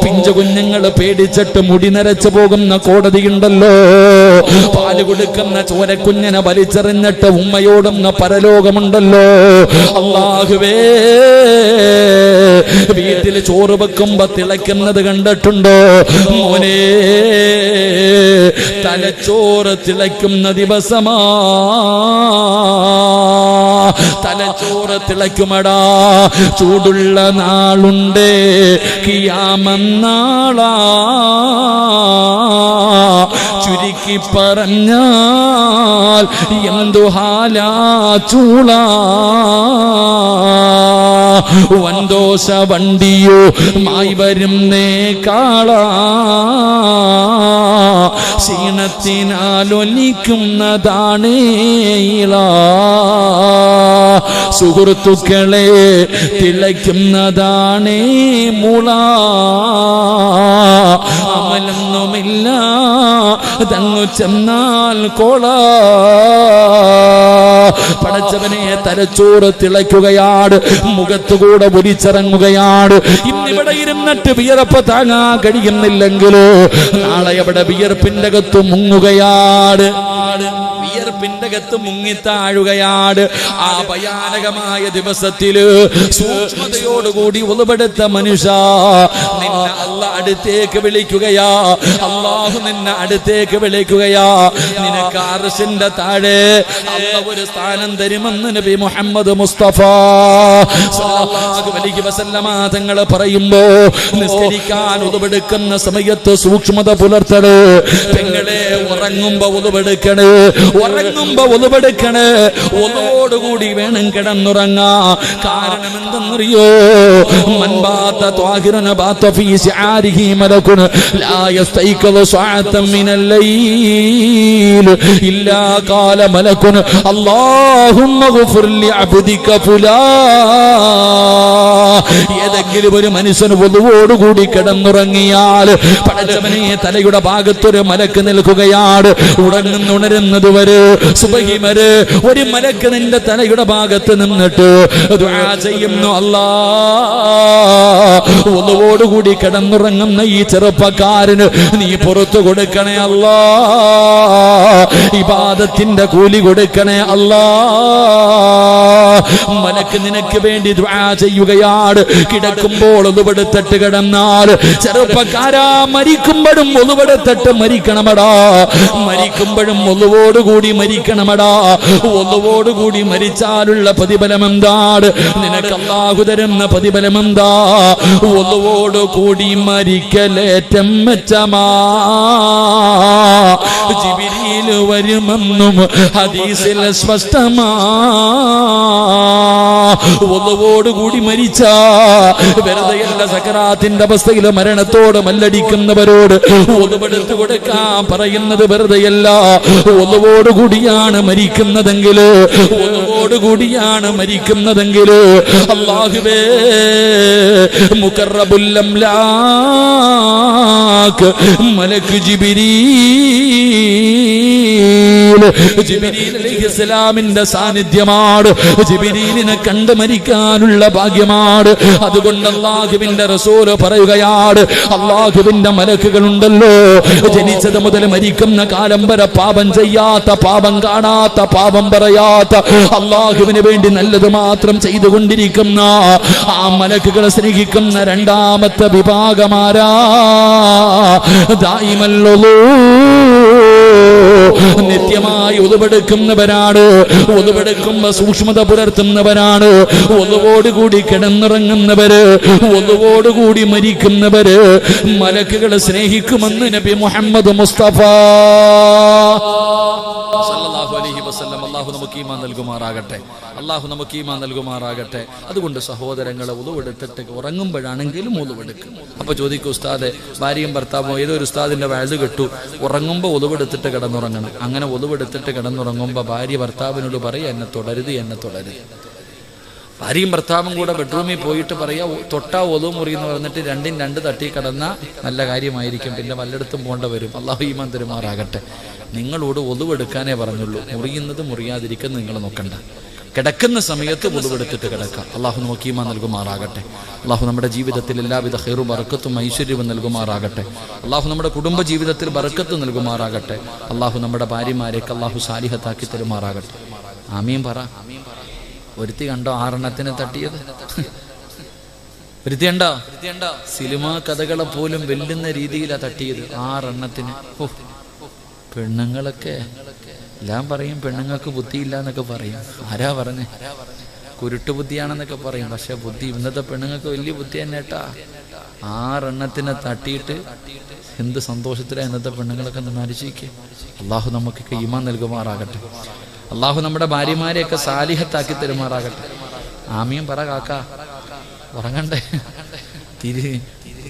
പിഞ്ചു കുഞ്ഞുങ്ങൾ പേടിച്ചിട്ട് മുടി നരച്ചു പോകുന്ന കോടതിയുണ്ടല്ലോ. പാല് കൊടുക്കുന്ന ചോരക്കുഞ്ഞിനെ വലിച്ചെറിഞ്ഞിട്ട് ഉമ്മയോടുന്ന പരലോകമുണ്ടല്ലോ. അല്ലാഹുവേ, വീട്ടിൽ ചോറ് വെക്കുമ്പോ തിളയ്ക്കുന്നത് കണ്ടിട്ടുണ്ടോ മോനെ? തലച്ചോറ് തിളയ്ക്കുന്ന ദിവസമാ, തലച്ചോറ് തിളയ്ക്കുമടാ. ചൂടുള്ള നാളുണ്ട്, ഖിയാമന്നാളാ. ചുരുക്കി പറഞ്ഞാൽ എന്തു ഹാലാ ചൂളാ. വൻദോശ വണ്ടിയോ മായി വരുന്നേ കാളാ. ക്ഷീണത്തിനാലൊലിക്കുന്നതാണേ ഇളാ. സുഹൃത്തുക്കളെ, തിളയ്ക്കുന്നതാണേ മുള. അമലൊന്നുമില്ല തങ്ങു ചെന്നാൽ കോള. പടച്ചവനെ, തലച്ചോറ് തിളയ്ക്കുകയാണ്, മുഖത്തുകൂടെ ഒലിച്ചിറങ്ങുകയാണ്. ഇന്നിവിടെ ഇരുന്നിട്ട് വിയർപ്പ് താങ്ങാൻ കഴിയുന്നില്ലെങ്കിലോ നാളെ എവിടെ വിയർപ്പിന്റെ അകത്ത് മുങ്ങുകയാണ്, വിയർപ്പിന്റെ അകത്ത് മുങ്ങിത്താഴുകയാണ്. ആ ഭയാനകമായ ദിവസത്തില് സൂക്ഷ്മതയോടുകൂടി ഒളിവെടുത്ത മനുഷ്യ, നിന്നെ അല്ലാഹ് അടുത്തേക്ക് വിളിക്കുകയാ. അല്ലാഹു നിന്നെ അടുത്തേക്ക് വിളിക്കുകയാ. നിനക്ക് അർശിന്റെ താഴെ അല്ലാഹ് ഒരു സ്ഥാനം തരുമെന്ന് നബി മുഹമ്മദ് മുസ്തഫ സല്ലല്ലാഹു അലൈഹി വസല്ലമ തങ്ങൾ പറയുമ്പോ, നിസ്കരിക്കാൻ ഒളിവെടുക്കുന്ന സമയത്ത് സൂക്ഷ്മത പുലർത്തണേ പെങ്ങളെ. ഉറങ്ങുമ്പോ ഒളിവെടുക്കണേ, ഉറങ്ങുമ്പോ ഒളിവെടുക്കണേ. ഒന്നോടുകൂടി വേണം കിടന്നുറങ്ങാ. കാരണം എന്തെന്നറിയോ? മൻബാത്ത ത്വാഹിറന ബാത്ത ഫീ ശിആരിഹി മലകുൻ ലാ യസ്തൈഖദു സഅതൻ മിനൽ ലൈൽ ഇല്ലാ ഖാല മലകുൻ അല്ലാഹുമ്മ ഗ്ഫിർ ലി അബ്ദിക ഫുലാ. ഏതെങ്കിലും ഒരു മനുഷ്യന് ഒന്നുകൂടി കിടന്നുറങ്ങിയാൽ പടച്ചവനെ തലയുടെ ഭാഗത്തൊരു മലക്ക് നിൽക്കുകയാണ്. ഉണരുന്നത് വരെ സുബഹി വരെ ഒരു മലക്ക് നിന്റെ തലയുടെ ഭാഗത്ത് നിന്നിട്ട് ദുആ ചെയ്യുന്നു. അല്ലാഹ് ഒന്നുകൂടി കിടന്നുറങ്ങുന്ന ഈ ചെറുപ്പക്കാരന് നീ പുറത്തു കൊടുക്കണേ അല്ലാഹ്, ഇബാദത്തിന്റെ കൂലി കൊടുക്കണേ അല്ലാഹ്. മലക്ക് നിനക്ക് വേണ്ടി ദുആ ചെയ്യുകയാണ്. കിടക്കുമ്പോൾ ഒന്നുപെടുത്തിട്ട് കിടന്നാൽ ചെറുപ്പക്കാരാ, മരിക്കുമ്പോഴും ഒന്നുപെടുത്തിട്ട് മരിക്കണമടാ, മരിക്കുമ്പോഴും ഒന്നുവോടുകൂടി മരിക്കണമടാ. ഒന്നുവോടുകൂടി മരിച്ചാലുള്ള പ്രതിഫലം എന്താണ്? നിനക്ക് അല്ലാഹു തരുന്ന പ്രതിഫലം എന്താ? ഒന്നുവോടുകൂടി മരിക്കലേറ്റം മെച്ചമാ, ജിബ്രീൽ വരുമെന്നും ഹദീസിൽ സ്പഷ്ടമാ. ഒന്നുവോടുകൂടി മരിച്ച വെറുതെയല്ല, സക്കറാത്തിന്റെ അവസ്ഥയിൽ മരണത്തോട് മല്ലടിക്കുന്നവരോട് ഒന്നുപെടുത്തു കൊടുക്കാൻ പറയുന്നത് വെറുതെയല്ല. ഒന്നുവോടുകൂടിയാണ് മരിക്കുന്നതെങ്കിൽ, ഒന്നുവോടുകൂടിയാണ് മരിക്കുന്നതെങ്കിൽ അല്ലാഹുവേ, മുഖറബുൽ അംലാക്ക് മലക്ക് ജിബ്രീൽ അലൈഹിസ്സലാമിന്റെ സാന്നിധ്യമാണ്. ജിബ്രീലിനെ കണ്ട് മരിക്കാനുള്ള ഭാഗ്യമാണ്. അതുകൊണ്ട് അല്ലാഹുവിന്റെ റസൂൽ പറയുകയാണ്, അല്ലാഹുവിന്റെ മലക്കുകളുണ്ടല്ലോ, ജനിച്ചത് മുതൽ മരിക്കുന്ന കാലം വരെ പാപം ചെയ്യാത്ത, പാപം കാണാത്ത, പാപം പറയാത്ത, അല്ലാഹുവിന് വേണ്ടി നല്ലത് മാത്രം ചെയ്തുകൊണ്ടിരിക്കുന്ന ആ മലക്കുകളെ സ്നേഹിക്കുന്ന രണ്ടാമത്തെ വിഭാഗമാരാ? ദായിമല്ലോ, നിത്യമായി ഒതുവെടുക്കുന്നവരാണ്. ഒതുവെടുക്കുമ്പോ സൂക്ഷ്മത പുലർത്തുന്നവരാണ്. ഒതുവോടുകൂടി കിടന്നിറങ്ങുന്നവര്, ഒതുവോടുകൂടി മരിക്കുന്നവര് മലക്കുകളെ സ്നേഹിക്കുമെന്ന് നബി മുഹമ്മദ് മുസ്തഫ സല്ലല്ലാഹു അലൈഹി വസല്ലം. അല്ലാഹു നമുക്ക് ഈമാൻ നൽകുമാറാകട്ടെ, അല്ലാഹു നമുക്ക് ഈമാൻ നൽകുമാറാകട്ടെ. അതുകൊണ്ട് സഹോദരങ്ങളെ, ഒതുവെടുത്തിട്ട് ഉറങ്ങുമ്പോഴാണെങ്കിലും ഒതുവെടുക്കും. അപ്പൊ ചോദിക്കും, ഉസ്താദെ, ഭാര്യയും ഭർത്താവും ഏതോ ഒരു ഉസ്താദിന്റെ വയല് കെട്ടു, ഉറങ്ങുമ്പോൾ ഒതുവെടുത്തിട്ട് കിടന്നുറങ്ങണം. അങ്ങനെ ഒതുവെടുത്തിട്ട് കിടന്നുറങ്ങുമ്പോൾ ഭാര്യ ഭർത്താവിനോട് പറയാ, എന്നെ തുടരുത്, എന്നെ തുടരുത്. ഭാര്യയും ഭർത്താവും കൂടെ ബെഡ്റൂമിൽ പോയിട്ട് പറയാ, തൊട്ടാ ഒതു മുറി എന്ന് പറഞ്ഞിട്ട് രണ്ടും രണ്ട് തട്ടി കിടന്ന നല്ല കാര്യമായിരിക്കും. പിന്നെ വല്ലയിടത്തും പോകേണ്ട വരും. അല്ലാഹു ഈമാൻ തരുമാറാകട്ടെ. നിങ്ങളോട് ഒതുവെടുക്കാനേ പറഞ്ഞുള്ളൂ, മുറിയുന്നത് മുറിയാതിരിക്കുന്നത് നിങ്ങൾ നോക്കണ്ട. കിടക്കുന്ന സമയത്ത് ഒതുവെടുത്തിട്ട് കിടക്കാം. അല്ലാഹു നമുക്ക് ഈമാൻ നൽകുമാറാകട്ടെ. അല്ലാഹു നമ്മുടെ ജീവിതത്തിൽ എല്ലാവിധ ഖൈറും ബറക്കത്തും ഐശ്വര്യവും നൽകുമാറാകട്ടെ. അല്ലാഹു നമ്മുടെ കുടുംബ ജീവിതത്തിൽ ബറക്കത്ത് നൽകുമാറാകട്ടെ. അല്ലാഹു നമ്മുടെ ഭാര്യമാരെയൊക്കെ അല്ലാഹു സാലിഹത്താക്കി തരുമാറാകട്ടെ. ആമീൻ പറ. ഒരുത്തി കണ്ടോ 6 തട്ടിയത്? ഒരുത്തി കണ്ടോ? സിനിമാ കഥകളെ പോലും വെല്ലുന്ന രീതിയിലാണ് തട്ടിയത് 6. പെണ്ണുങ്ങളൊക്കെ എല്ലാം പറയും, പെണ്ണുങ്ങൾക്ക് ബുദ്ധിയില്ല എന്നൊക്കെ പറയും. ആരാ പറഞ്ഞേ? കുരുട്ടു ബുദ്ധിയാണെന്നൊക്കെ പറയും. പക്ഷെ ബുദ്ധി ഇന്നത്തെ പെണ്ണുങ്ങൾക്ക് വലിയ ബുദ്ധി തന്നെ കേട്ടാ. 6 തട്ടിയിട്ട് എന്ത് സന്തോഷത്തിലാണ് ഇന്നത്തെ പെണ്ണുങ്ങളൊക്കെ നന്നാരിച്ചിരിക്കുക. അള്ളാഹു നമുക്കൊക്കെ ഈമാൻ നൽകുമാറാകട്ടെ. അള്ളാഹു നമ്മുടെ ഭാര്യമാരെയൊക്കെ സാലിഹത്താക്കി തരുമാറാകട്ടെ. ആമീൻ പറ കാക്ക. ഉറങ്ങണ്ടേ?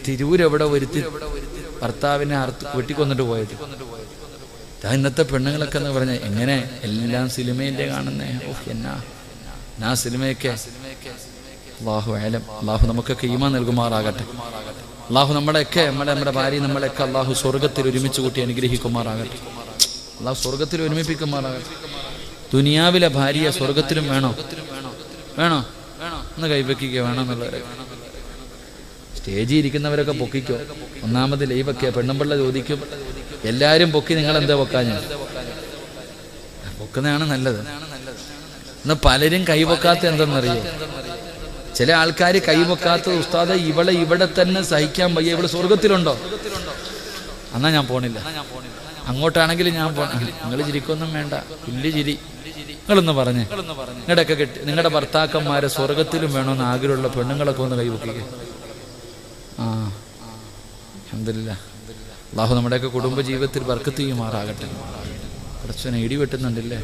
തിരൂരെവിടെ ഒരുത്തി ഭർത്താവിനെ വെട്ടിക്കൊന്നിട്ട് പോയത്. ഇന്നത്തെ പെണ്ണുങ്ങളൊക്കെ എന്ന് പറഞ്ഞ എങ്ങനെ എല്ലാം സിനിമയില്ലേ കാണുന്നേ? എന്നാ സിനിമയൊക്കെ. അല്ലാഹു അലം. അല്ലാഹു നമുക്കൊക്കെ ഈമാൻ നൽകുമാറാകട്ടെ. അല്ലാഹു നമ്മളെയൊക്കെ നമ്മുടെ ഭാര്യ നമ്മളെയൊക്കെ അല്ലാഹു സ്വർഗത്തിൽ ഒരുമിച്ച് കൂട്ടി അനുഗ്രഹിക്കുമാറാകട്ടെ. അല്ലാഹു സ്വർഗത്തിൽ ഒരുമിപ്പിക്കുമാറാകട്ടെ. ദുനിയാവിലെ ഭാര്യ സ്വർഗത്തിലും വേണോ? വേണോ? ഒന്ന് കൈവയ്ക്കുക വേണമെന്നുള്ളവരെ. സ്റ്റേജിൽ ഇരിക്കുന്നവരൊക്കെ പൊക്കിക്കോ. ഒന്നാമത് ലൈവൊക്കെ പെണ്ണുമ്പിള്ള ചോദിക്കും, എല്ലാരും പൊക്കി, നിങ്ങൾ എന്താ പൊക്കാൻ? ഞാൻ പൊക്കുന്നതാണ് നല്ലത്. ഇന്ന് പലരും കൈവക്കാത്ത എന്തെന്നറിയോ? ചില ആൾക്കാർ കൈവക്കാത്ത, ഉസ്താദെ ഇവിടെ തന്നെ സഹിക്കാൻ വയ്യ, ഇവിടെ സ്വർഗത്തിലുണ്ടോ? എന്നാ ഞാൻ പോണില്ല. അങ്ങോട്ടാണെങ്കിലും ഞാൻ പോണം. നിങ്ങൾ ചിരിക്കൊന്നും വേണ്ട, പുല്ല് ചിരി. നിങ്ങളൊന്ന് പറഞ്ഞേ, നിങ്ങളുടെയൊക്കെ നിങ്ങളുടെ ഭർത്താക്കന്മാരെ സ്വർഗത്തിലും വേണമെന്ന് ആഗ്രഹമുള്ള പെണ്ണുങ്ങളൊക്കെ ഒന്ന് കൈവക്കുക. അൽഹംദുലില്ലാഹ്. അല്ലാഹു നമ്മുടെയൊക്കെ കുടുംബ ജീവിതത്തിൽ ബർക്കത്ത് ചെയ്യുമാറാകട്ടെ. കുറച്ചൊന്ന് ഇടി വെട്ടുന്നുണ്ടല്ലേ?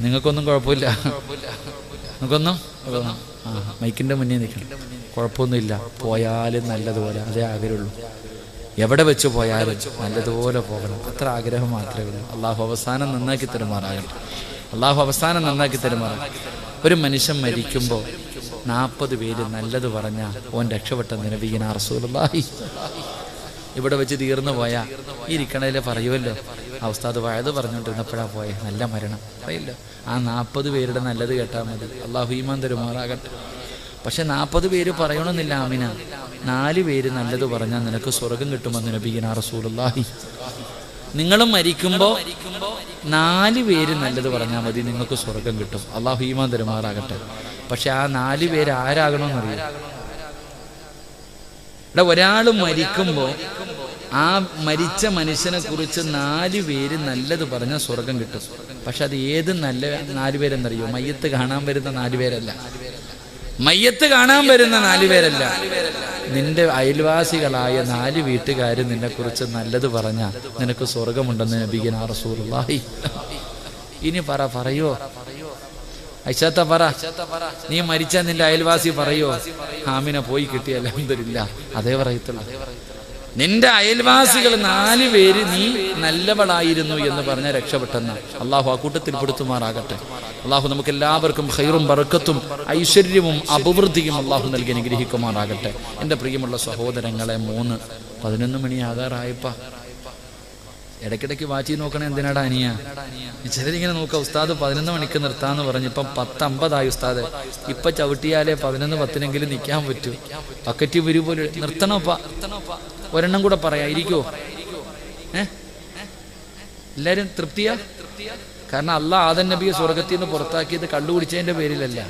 നിങ്ങൾക്കൊന്നും കുഴപ്പമില്ല. നിങ്ങൾക്കൊന്നും മൈക്കിൻ്റെ മുന്നേ നിൽക്കണം, കുഴപ്പമൊന്നുമില്ല. പോയാലും നല്ലതുപോലെ, അതേ ആഗ്രഹമുള്ളൂ. എവിടെ വെച്ച് പോയാലും നല്ലതുപോലെ പോകണം, അത്ര ആഗ്രഹം മാത്രമേ ഉള്ളൂ. അള്ളാഹു അവസാനം നന്നാക്കി തരുമാറാകട്ടെ. അള്ളാഹു അവസാനം നന്നാക്കി തരുമാറാകട്ടെ. ഒരു മനുഷ്യൻ മരിക്കുമ്പോൾ 40 പേര് നല്ലത് പറഞ്ഞാൽ ഓൻ രക്ഷപ്പെട്ട നബിയിനാ റസൂലുള്ളാഹി. ഇവിടെ വെച്ച് തീർന്നു പോയാ ഈ ഇരിക്കണതിൽ പറയുമല്ലോ ആ ഉസ്താദ് വയത് പറഞ്ഞുകൊണ്ടിരുന്നപ്പോഴാ പോയെ നല്ല മരണം പറയില്ലോ. ആ 40 പേരുടെ നല്ലത് കേട്ടാൽ മതി. അള്ളാഹു ഈമാൻ തരുമാറാകട്ടെ. പക്ഷെ 40 പേര് പറയണമെന്നില്ല ആമിന. 4 പേര് നല്ലത് പറഞ്ഞാൽ നിനക്ക് സ്വർഗം കിട്ടുമെന്ന് നബിയുനാ റസൂലുള്ളാഹി. നിങ്ങളും മരിക്കുമ്പോൾ 4 പേര് നല്ലത് പറഞ്ഞാൽ മതി, നിങ്ങൾക്ക് സ്വർഗം കിട്ടും. അള്ളാഹു ഈമാൻ തരുമാറാകട്ടെ. പക്ഷെ ആ 4 പേര് ആരാകണമെന്നറിയാം. ഇവിടെ ഒരാൾ മരിക്കുമ്പോൾ ആ മരിച്ച മനുഷ്യനെ കുറിച്ച് 4 പേര് നല്ലത് പറഞ്ഞാൽ സ്വർഗം കിട്ടും. പക്ഷെ അത് ഏത് നല്ല 4 പേരെന്നറിയോ? മയ്യത്ത് കാണാൻ വരുന്ന 4 പേരല്ല. മയ്യത്ത് കാണാൻ വരുന്ന 4 പേരല്ല. നിന്റെ അയൽവാസികളായ 4 വീട്ടുകാർ നിന്നെ കുറിച്ച് നല്ലത് പറഞ്ഞാൽ നിനക്ക് സ്വർഗമുണ്ടെന്ന് നബിയുനാ റസൂലുള്ളാഹി. ഇനി പറയോ ഐഷാത്ത പറ, നീ മരിച്ചാൽ നിന്റെ അയൽവാസി പറയോ ആമിന പോയി കിട്ടിയ അൽഹംദുലില്ലാ? അതേ പറയത്തുള്ളൂ. നിന്റെ അയൽവാസികൾ 4 പേര് നീ നല്ലവളായിരുന്നു എന്ന് പറഞ്ഞാൽ രക്ഷപ്പെട്ടെന്ന. അള്ളാഹു ആ കൂട്ടത്തിൽ പെടുത്തുമാറാകട്ടെ. അള്ളാഹു നമുക്ക് എല്ലാവർക്കും ഖൈറും ബറക്കത്തും ഐശ്വര്യവും അഭിവൃദ്ധിയും അള്ളാഹു നൽകി അനുഗ്രഹിക്കുമാറാകട്ടെ. എൻ്റെ പ്രിയമുള്ള സഹോദരങ്ങളെ, 11 മണിയാകാറായപ്പ ഇടയ്ക്കിടയ്ക്ക് വാറ്റി നോക്കണേ. എന്തിനാടാ അനിയ? ചിലരിങ്ങനെ നോക്കുക, ഉസ്താദ് 11 മണിക്ക് നിർത്താന്ന് പറഞ്ഞ് ഇപ്പം 10:50 ഉസ്താദ്. ഇപ്പൊ ചവിട്ടിയാലേ 11:10 നിൽക്കാൻ പറ്റൂ. ബക്കറ്റ് വരൂ പോലെ നിർത്തണോപ്പാ. ഒരെണ്ണം കൂടെ പറയാ, ഇരിക്കുവോ? എല്ലാരും തൃപ്തിയാ? കാരണം അള്ളാഹ് ആദം നബിയെ സ്വർഗത്തിൽ നിന്ന് പുറത്താക്കിയത് കള്ളു കുടിച്ചതിന്റെ പേരിലല്ല.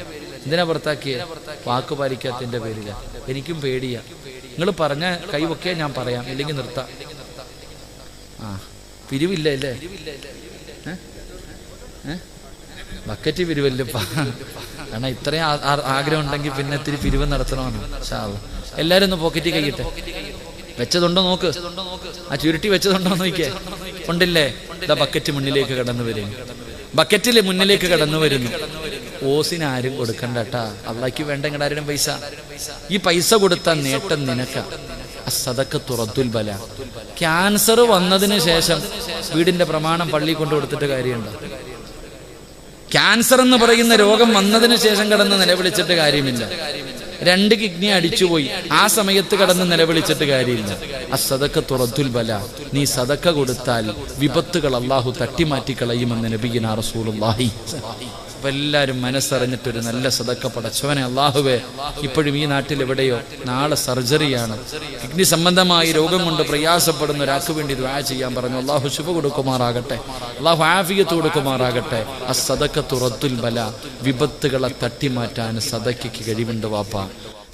എന്തിനാ പുറത്താക്കിയത്? വാക്ക് പാലിക്കാത്തതിന്റെ പേരില. എനിക്കും പേടിയാ. നിങ്ങൾ പറഞ്ഞ കൈവൊക്കെ ഞാൻ പറയാം, ഇല്ലെങ്കിൽ നിർത്താം. പിരിവില്ല അല്ലേ? ബക്കറ്റ് പിരിവല്ലപ്പാ. കാരണം ഇത്രയും ആഗ്രഹം ഉണ്ടെങ്കിൽ പിന്നെ ഇത്തിരി പിരിവ് നടത്തണമെന്ന്. എല്ലാരും ഒന്ന് പോക്കറ്റിൽ കൈയിട്ടെ. വെച്ചതുണ്ടോ നോക്ക്. ആ ചുരുട്ടി വെച്ചതുണ്ടോ നോക്കിയേ. ഉണ്ടില്ലേ? ഇതാ ബക്കറ്റ് മുന്നിലേക്ക് കടന്നു വരുന്നു. ബക്കറ്റില് മുന്നിലേക്ക് കടന്നു വരുന്നു. ഓസിന് ആരും കൊടുക്കണ്ട കേട്ടാ. അള്ളാഹ്ക്ക് വേണ്ട ഇങ്ങടാരും പൈസ. ഈ പൈസ കൊടുത്ത നേട്ടം നിനക്കാ. സദഖത്തു റദ്ദുൽ ബല. ക്യാൻസർ വന്നതിന് ശേഷം വീടിന്റെ പ്രമാണം പള്ളി കൊണ്ടു കൊടുത്തിട്ട് കാര്യമുണ്ടോ? ക്യാൻസർ എന്ന് പറയുന്ന രോഗം വന്നതിന് ശേഷം കടന്ന് നിലവിളിച്ചിട്ട് കാര്യമില്ല. 2 കിഡ്നി അടിച്ചുപോയി, ആ സമയത്ത് കടന്ന് നിലവിളിച്ചിട്ട് കാര്യമില്ല. അസ്സദഖത്തു റദ്ദുൽ ബല. നീ സദഖ കൊടുത്താൽ വിപത്തുകൾ അള്ളാഹു തട്ടിമാറ്റി കളയുമെന്ന് നബിയുനാ റസൂലുള്ളാഹി. അപ്പൊ എല്ലാവരും മനസ്സറിഞ്ഞിട്ടൊരു നല്ല സദഖ പടച്ചവനെ അള്ളാഹുവേ, ഇപ്പോഴും ഈ നാട്ടിൽ എവിടെയോ നാളെ സർജറിയാണ്, കിഡ്നി സംബന്ധമായി രോഗം കൊണ്ട് പ്രയാസപ്പെടുന്ന ഒരാൾക്ക് വേണ്ടി ദുആ ചെയ്യാൻ പറഞ്ഞു. അള്ളാഹു ശുഭ കൊടുക്കുമാറാകട്ടെ, അള്ളാഹു ആഫിയത്ത് കൊടുക്കുമാറാകട്ടെ. അസ്സദഖത്തു റദ്ദുൽ ബല. വിപത്തുകളെ തട്ടിമാറ്റാൻ സദഖയ്ക്ക് കഴിവുണ്ട് വാപ്പാ.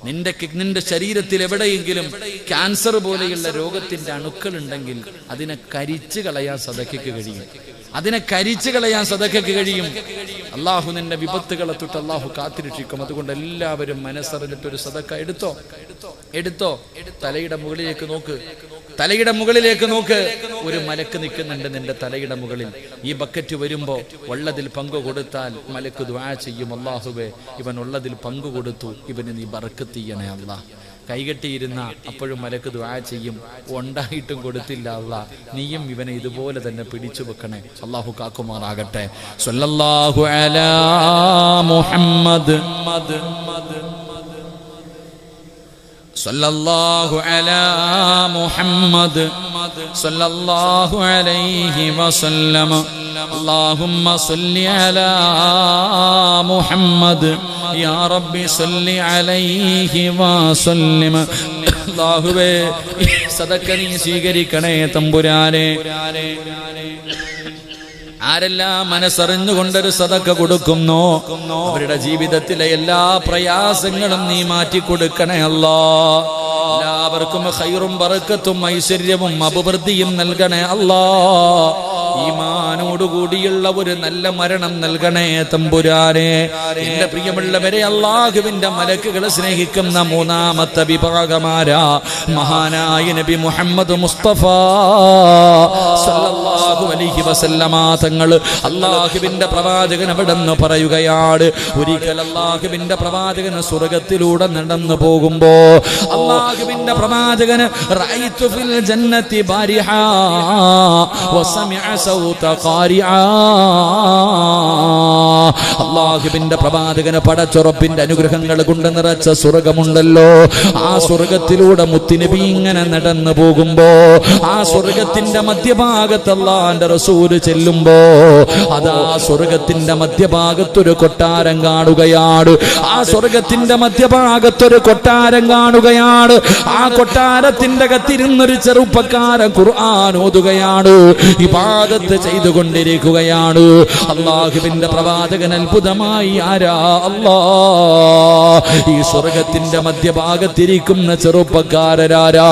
നിന്റെ ശരീരത്തിൽ എവിടെയെങ്കിലും ക്യാൻസർ പോലെയുള്ള രോഗത്തിന്റെ അണുക്കൾ ഉണ്ടെങ്കിൽ അതിനെ കരിച്ചു കളയാൻ സദഖയ്ക്ക് കഴിയും. അള്ളാഹു നിന്റെ വിപത്തുകളെ തൊട്ട് അള്ളാഹു കാത്തിരക്ഷിക്കും. അതുകൊണ്ട് എല്ലാവരും മനസ്സറിഞ്ഞിട്ടൊരു സദഖ എടുത്തോ. തലയുടെ മുകളിലേക്ക് നോക്ക്. ഒരു മലക്ക് നിൽക്കുന്നുണ്ട് നിന്റെ തലയുടെ മുകളിൽ. ഈ ബക്കറ്റ് വരുമ്പോ ഉള്ളതിൽ പങ്കു കൊടുത്താൽ മലക്ക് ദുആ ചെയ്യും, അള്ളാഹുവേ ഇവൻ ഉള്ളതിൽ പങ്കു കൊടുത്തു, ഇവന് നീ ബർക്കത്ത് ചെയ്യണേ അല്ലാഹ്. കൈകെട്ടിയിരുന്ന അപ്പോഴും മലക്ക് ദുആ ചെയ്യും, ഉണ്ടായിട്ടും കൊടുത്തില്ല അല്ലാഹ്, നീയും ഇവനെ ഇതുപോലെ തന്നെ പിടിച്ചു വെക്കണേ. അള്ളാഹു കാക്കുമാറാകട്ടെ. സ്വല്ലല്ലാഹു അലാ മുഹമ്മദ് സല്ലല്ലാഹു അലാ മുഹമ്മദ് സല്ലല്ലാഹു അലൈഹി വസല്ലം. അല്ലാഹുമ്മ സല്ലി അലാ മുഹമ്മദ് യാ റബ്ബി സല്ലി അലൈഹി വസല്ലം. അല്ലാഹുവേ സദഖ നീ സ്വീകരിക്കണേ തമ്പുരാനെ. ആരെല്ലാം മനസ്സറിഞ്ഞുകൊണ്ടൊരു സദഖ കൊടുക്കുന്നോ അവരുടെ ജീവിതത്തിലെ എല്ലാ പ്രയാസങ്ങളും നീ മാറ്റിക്കൊടുക്കണേ അല്ലാഹ്. എല്ലാവർക്കും ഖൈറും ബറക്കത്തും ഐശ്വര്യവും അഭിവൃദ്ധിയും നൽകണേ അല്ലാഹ്. ഈമാനോടുകൂടിയുള്ള ഒരു നല്ല മരണം നൽകണേ തമ്പുരാനെ. എന്റെ പ്രിയമുള്ളവരെ, അള്ളാഹുവിന്റെ മലക്കുകളെ സ്നേഹിക്കുന്ന 3ാമത്തെ വിഭാഗമാരാ മഹാനായ നബി മുഹമ്മദ് മുസ്തഫ സല്ലല്ലാഹു അലൈഹി വസല്ലമ തങ്ങൾ. അള്ളാഹുവിന്റെ പ്രവാചകൻ അവിടെന്ന് പറയുകയാണ്, ഒരിക്കൽ അള്ളാഹുവിന്റെ പ്രവാചകൻ സ്വർഗത്തിലൂടെ നടന്നു പോകുമ്പോ അള്ളാഹുവിന്റെ പ്രവാചകന് റഅയ്തു ഫിൽ ജന്നതി ബാരിഹാ വസമിഅ സൗത ഖാരിആ. അല്ലാഹുവിന്റെ പ്രവാചകനെ പടച്ചുറപ്പിന്റെ അനുഗ്രഹങ്ങൾ കൊണ്ട് നിറച്ച സ്വർഗമുണ്ടല്ലോ, ആ സ്വർഗത്തിലൂടെ മുത്തുനബി ഇങ്ങനെ നടന്നു പോകുമ്പോ ആ സ്വർഗത്തിന്റെ മധ്യഭാഗത്ത് അല്ലാഹുവിന്റെ റസൂല് ചെല്ലുമ്പോ അതാ സ്വർഗത്തിന്റെ മധ്യഭാഗത്തൊരു കൊട്ടാരം കാണുകയാണ്. ആ സ്വർഗത്തിന്റെ മധ്യഭാഗത്തൊരു കൊട്ടാരം കാണുകയാണ്. ആ കൊട്ടാരത്തിന്റെ അകത്തിരുന്നൊരു ചെറുപ്പക്കാരൻ ഖുർആൻ ഓതുകയാണ്, ഇബാദത്ത് ചെയ്തുകൊണ്ടിരിക്കുകയാണ്. അല്ലാഹുവിന്റെ പ്രവാചകൻ അത്ഭുതമായി ആരാ അല്ലാഹ്, ഈ സ്വർഗത്തിന്റെ മധ്യഭാഗത്തിരിക്കുന്ന ചെറുപ്പക്കാരനാരാ?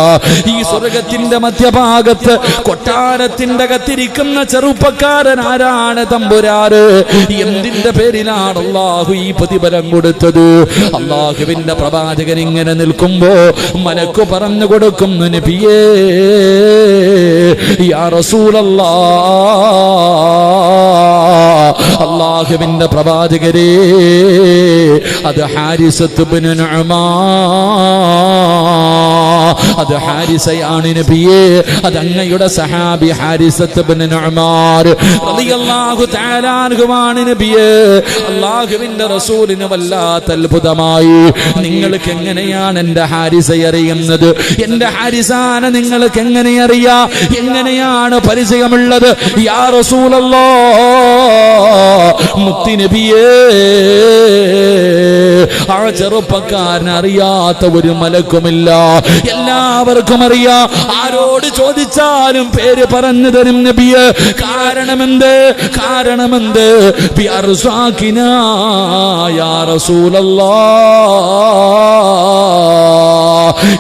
ഈ സ്വർഗത്തിന്റെ മധ്യഭാഗത്ത് കൊട്ടാരത്തിന്റെ അകത്തിരിക്കുന്ന ചെറുപ്പക്കാരൻ ആരാണ് തമ്പുരാന്? എന്തിന്റെ പേരിലാണ് അല്ലാഹു ഈ പ്രതിഫലം കൊടുത്തത്? അല്ലാഹുവിന്റെ പ്രവാചകൻ ഇങ്ങനെ നിൽക്കുമ്പോ മലക്ക് പറഞ്ഞു കൊടുക്കുന്നു, നബിയേ യാ റസൂലല്ലാഹ്, അല്ലാഹുവിന്റെ പ്രവാചകരേ, അത് ഹാരിസത്ത് ഇബ്നു നുഅ്മാൻ, അത് ഹാരിസയാണ് നബിയേ, അത് അങ്ങയുടെ സഹാബി ഹാരിസത്ത് ഇബ്നു നുഅ്മാൻ റളിയല്ലാഹു തആല അൻഹുവാണ് നബിയേ. അല്ലാഹുവിന്റെ റസൂലിന് വല്ലാത്ത അത്ഭുതമായി. നിങ്ങൾക്ക് എങ്ങനെയാണ് എന്റെ ഹാരിസയെ അറിയുന്നത്? എന്റെ ഹാരിസാനെ നിങ്ങൾക്ക് എങ്ങനെ അറിയാ? എങ്ങനെയാണ് പരിചയമുള്ളത്? യാ റസൂലല്ലാഹ്, മുത്തുനബിയേ, ആ ചെറുപ്പക്കാരൻ അറിയാത്ത ഒരു മലക്കുമില്ല, എല്ലാവർക്കും അറിയാം. ആരോട് ചോദിച്ചാലും പേര് പറഞ്ഞു തരും നബിയെ. കാരണമെന്ത്? കാരണമെന്ത്? ബിഅർസാഖിനാ യാ റസൂലല്ലാഹ്.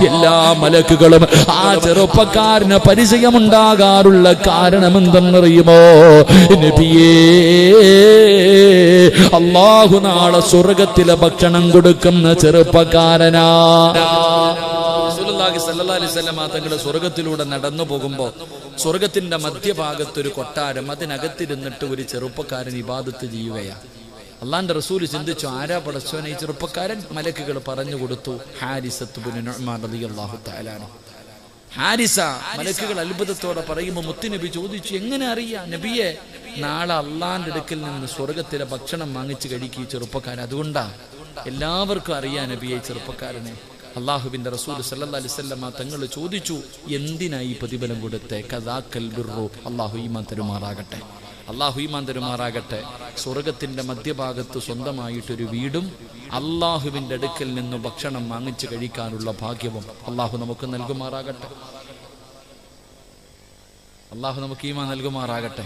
എല്ലാ മലക്കുകളും ആ ചെറുപ്പക്കാരന് പരിചയമുണ്ടാകാറുള്ള കാരണം എന്തെന്നറിയുമോ നബിയേ? അല്ലാഹു നാളെ സ്വർഗത്തിലെ ഭക്ഷണം കൊടുക്കുന്ന ചെറുപ്പക്കാരനാ. റസൂലുള്ളാഹി സ്വല്ലല്ലാഹു അലൈഹി വസല്ലം തങ്ങളുടെ സ്വർഗത്തിലൂടെ നടന്നു പോകുമ്പോൾ സ്വർഗത്തിന്റെ മധ്യഭാഗത്തൊരു കൊട്ടാരം, അതിനകത്തിരുന്നിട്ട് ഒരു ചെറുപ്പക്കാരൻ ഇബാദത്ത് ചെയ്യുകയാണ്. അള്ളാന്റെ റസൂല് ചിന്തിച്ചു, ആരാ പടച്ചോനെ ഈ ചെറുപ്പക്കാരൻ? മലക്കുകൾ പറഞ്ഞു കൊടുത്തു, ഹാരിസത്ത് ഇബ്നു നുഅ്മാൻ റളിയല്ലാഹു തആല അൻഹു. ഹാരിസ. മലക്കുകൾ അത്ഭുതത്തോടെ പറയുമ്പോൾ മുത്തുനബി ചോദിച്ചു, എങ്ങനെ അറിയാം നബിയെ? നാളെ അള്ളാന്റെ അടുക്കൽ നിന്ന് സ്വർഗത്തിലെ ഭക്ഷണം വാങ്ങിച്ചു കഴിക്കും ഈ ചെറുപ്പക്കാരൻ, അതുകൊണ്ടാ എല്ലാവർക്കും അറിയാം നബിയെ ചെറുപ്പക്കാരനെ. അല്ലാഹുവിന്റെ റസൂൽ സല്ലല്ലാഹു അലൈഹി വസല്ലം തങ്ങൾ ചോദിച്ചു, എന്തിനായി പ്രതിഫലം കൊടുത്തേ? കദാക്കൽ ബിർറു. അല്ലാഹു ഈമാൻ തരുമാറാകട്ടെ, അല്ലാഹു ഈമാൻ തരുമാറാകട്ടെ. സ്വർഗത്തിന്റെ മധ്യഭാഗത്ത് സ്വന്തമായിട്ടൊരു വീടും അല്ലാഹുവിന്റെ അടുക്കൽ നിന്ന് ഭക്ഷണം വാങ്ങിച്ചു കഴിക്കാനുള്ള ഭാഗ്യവും അല്ലാഹു നമുക്ക് നൽകുമാറാകട്ടെ. അല്ലാഹു നമുക്ക് ഈമാൻ നൽകുമാറാകട്ടെ.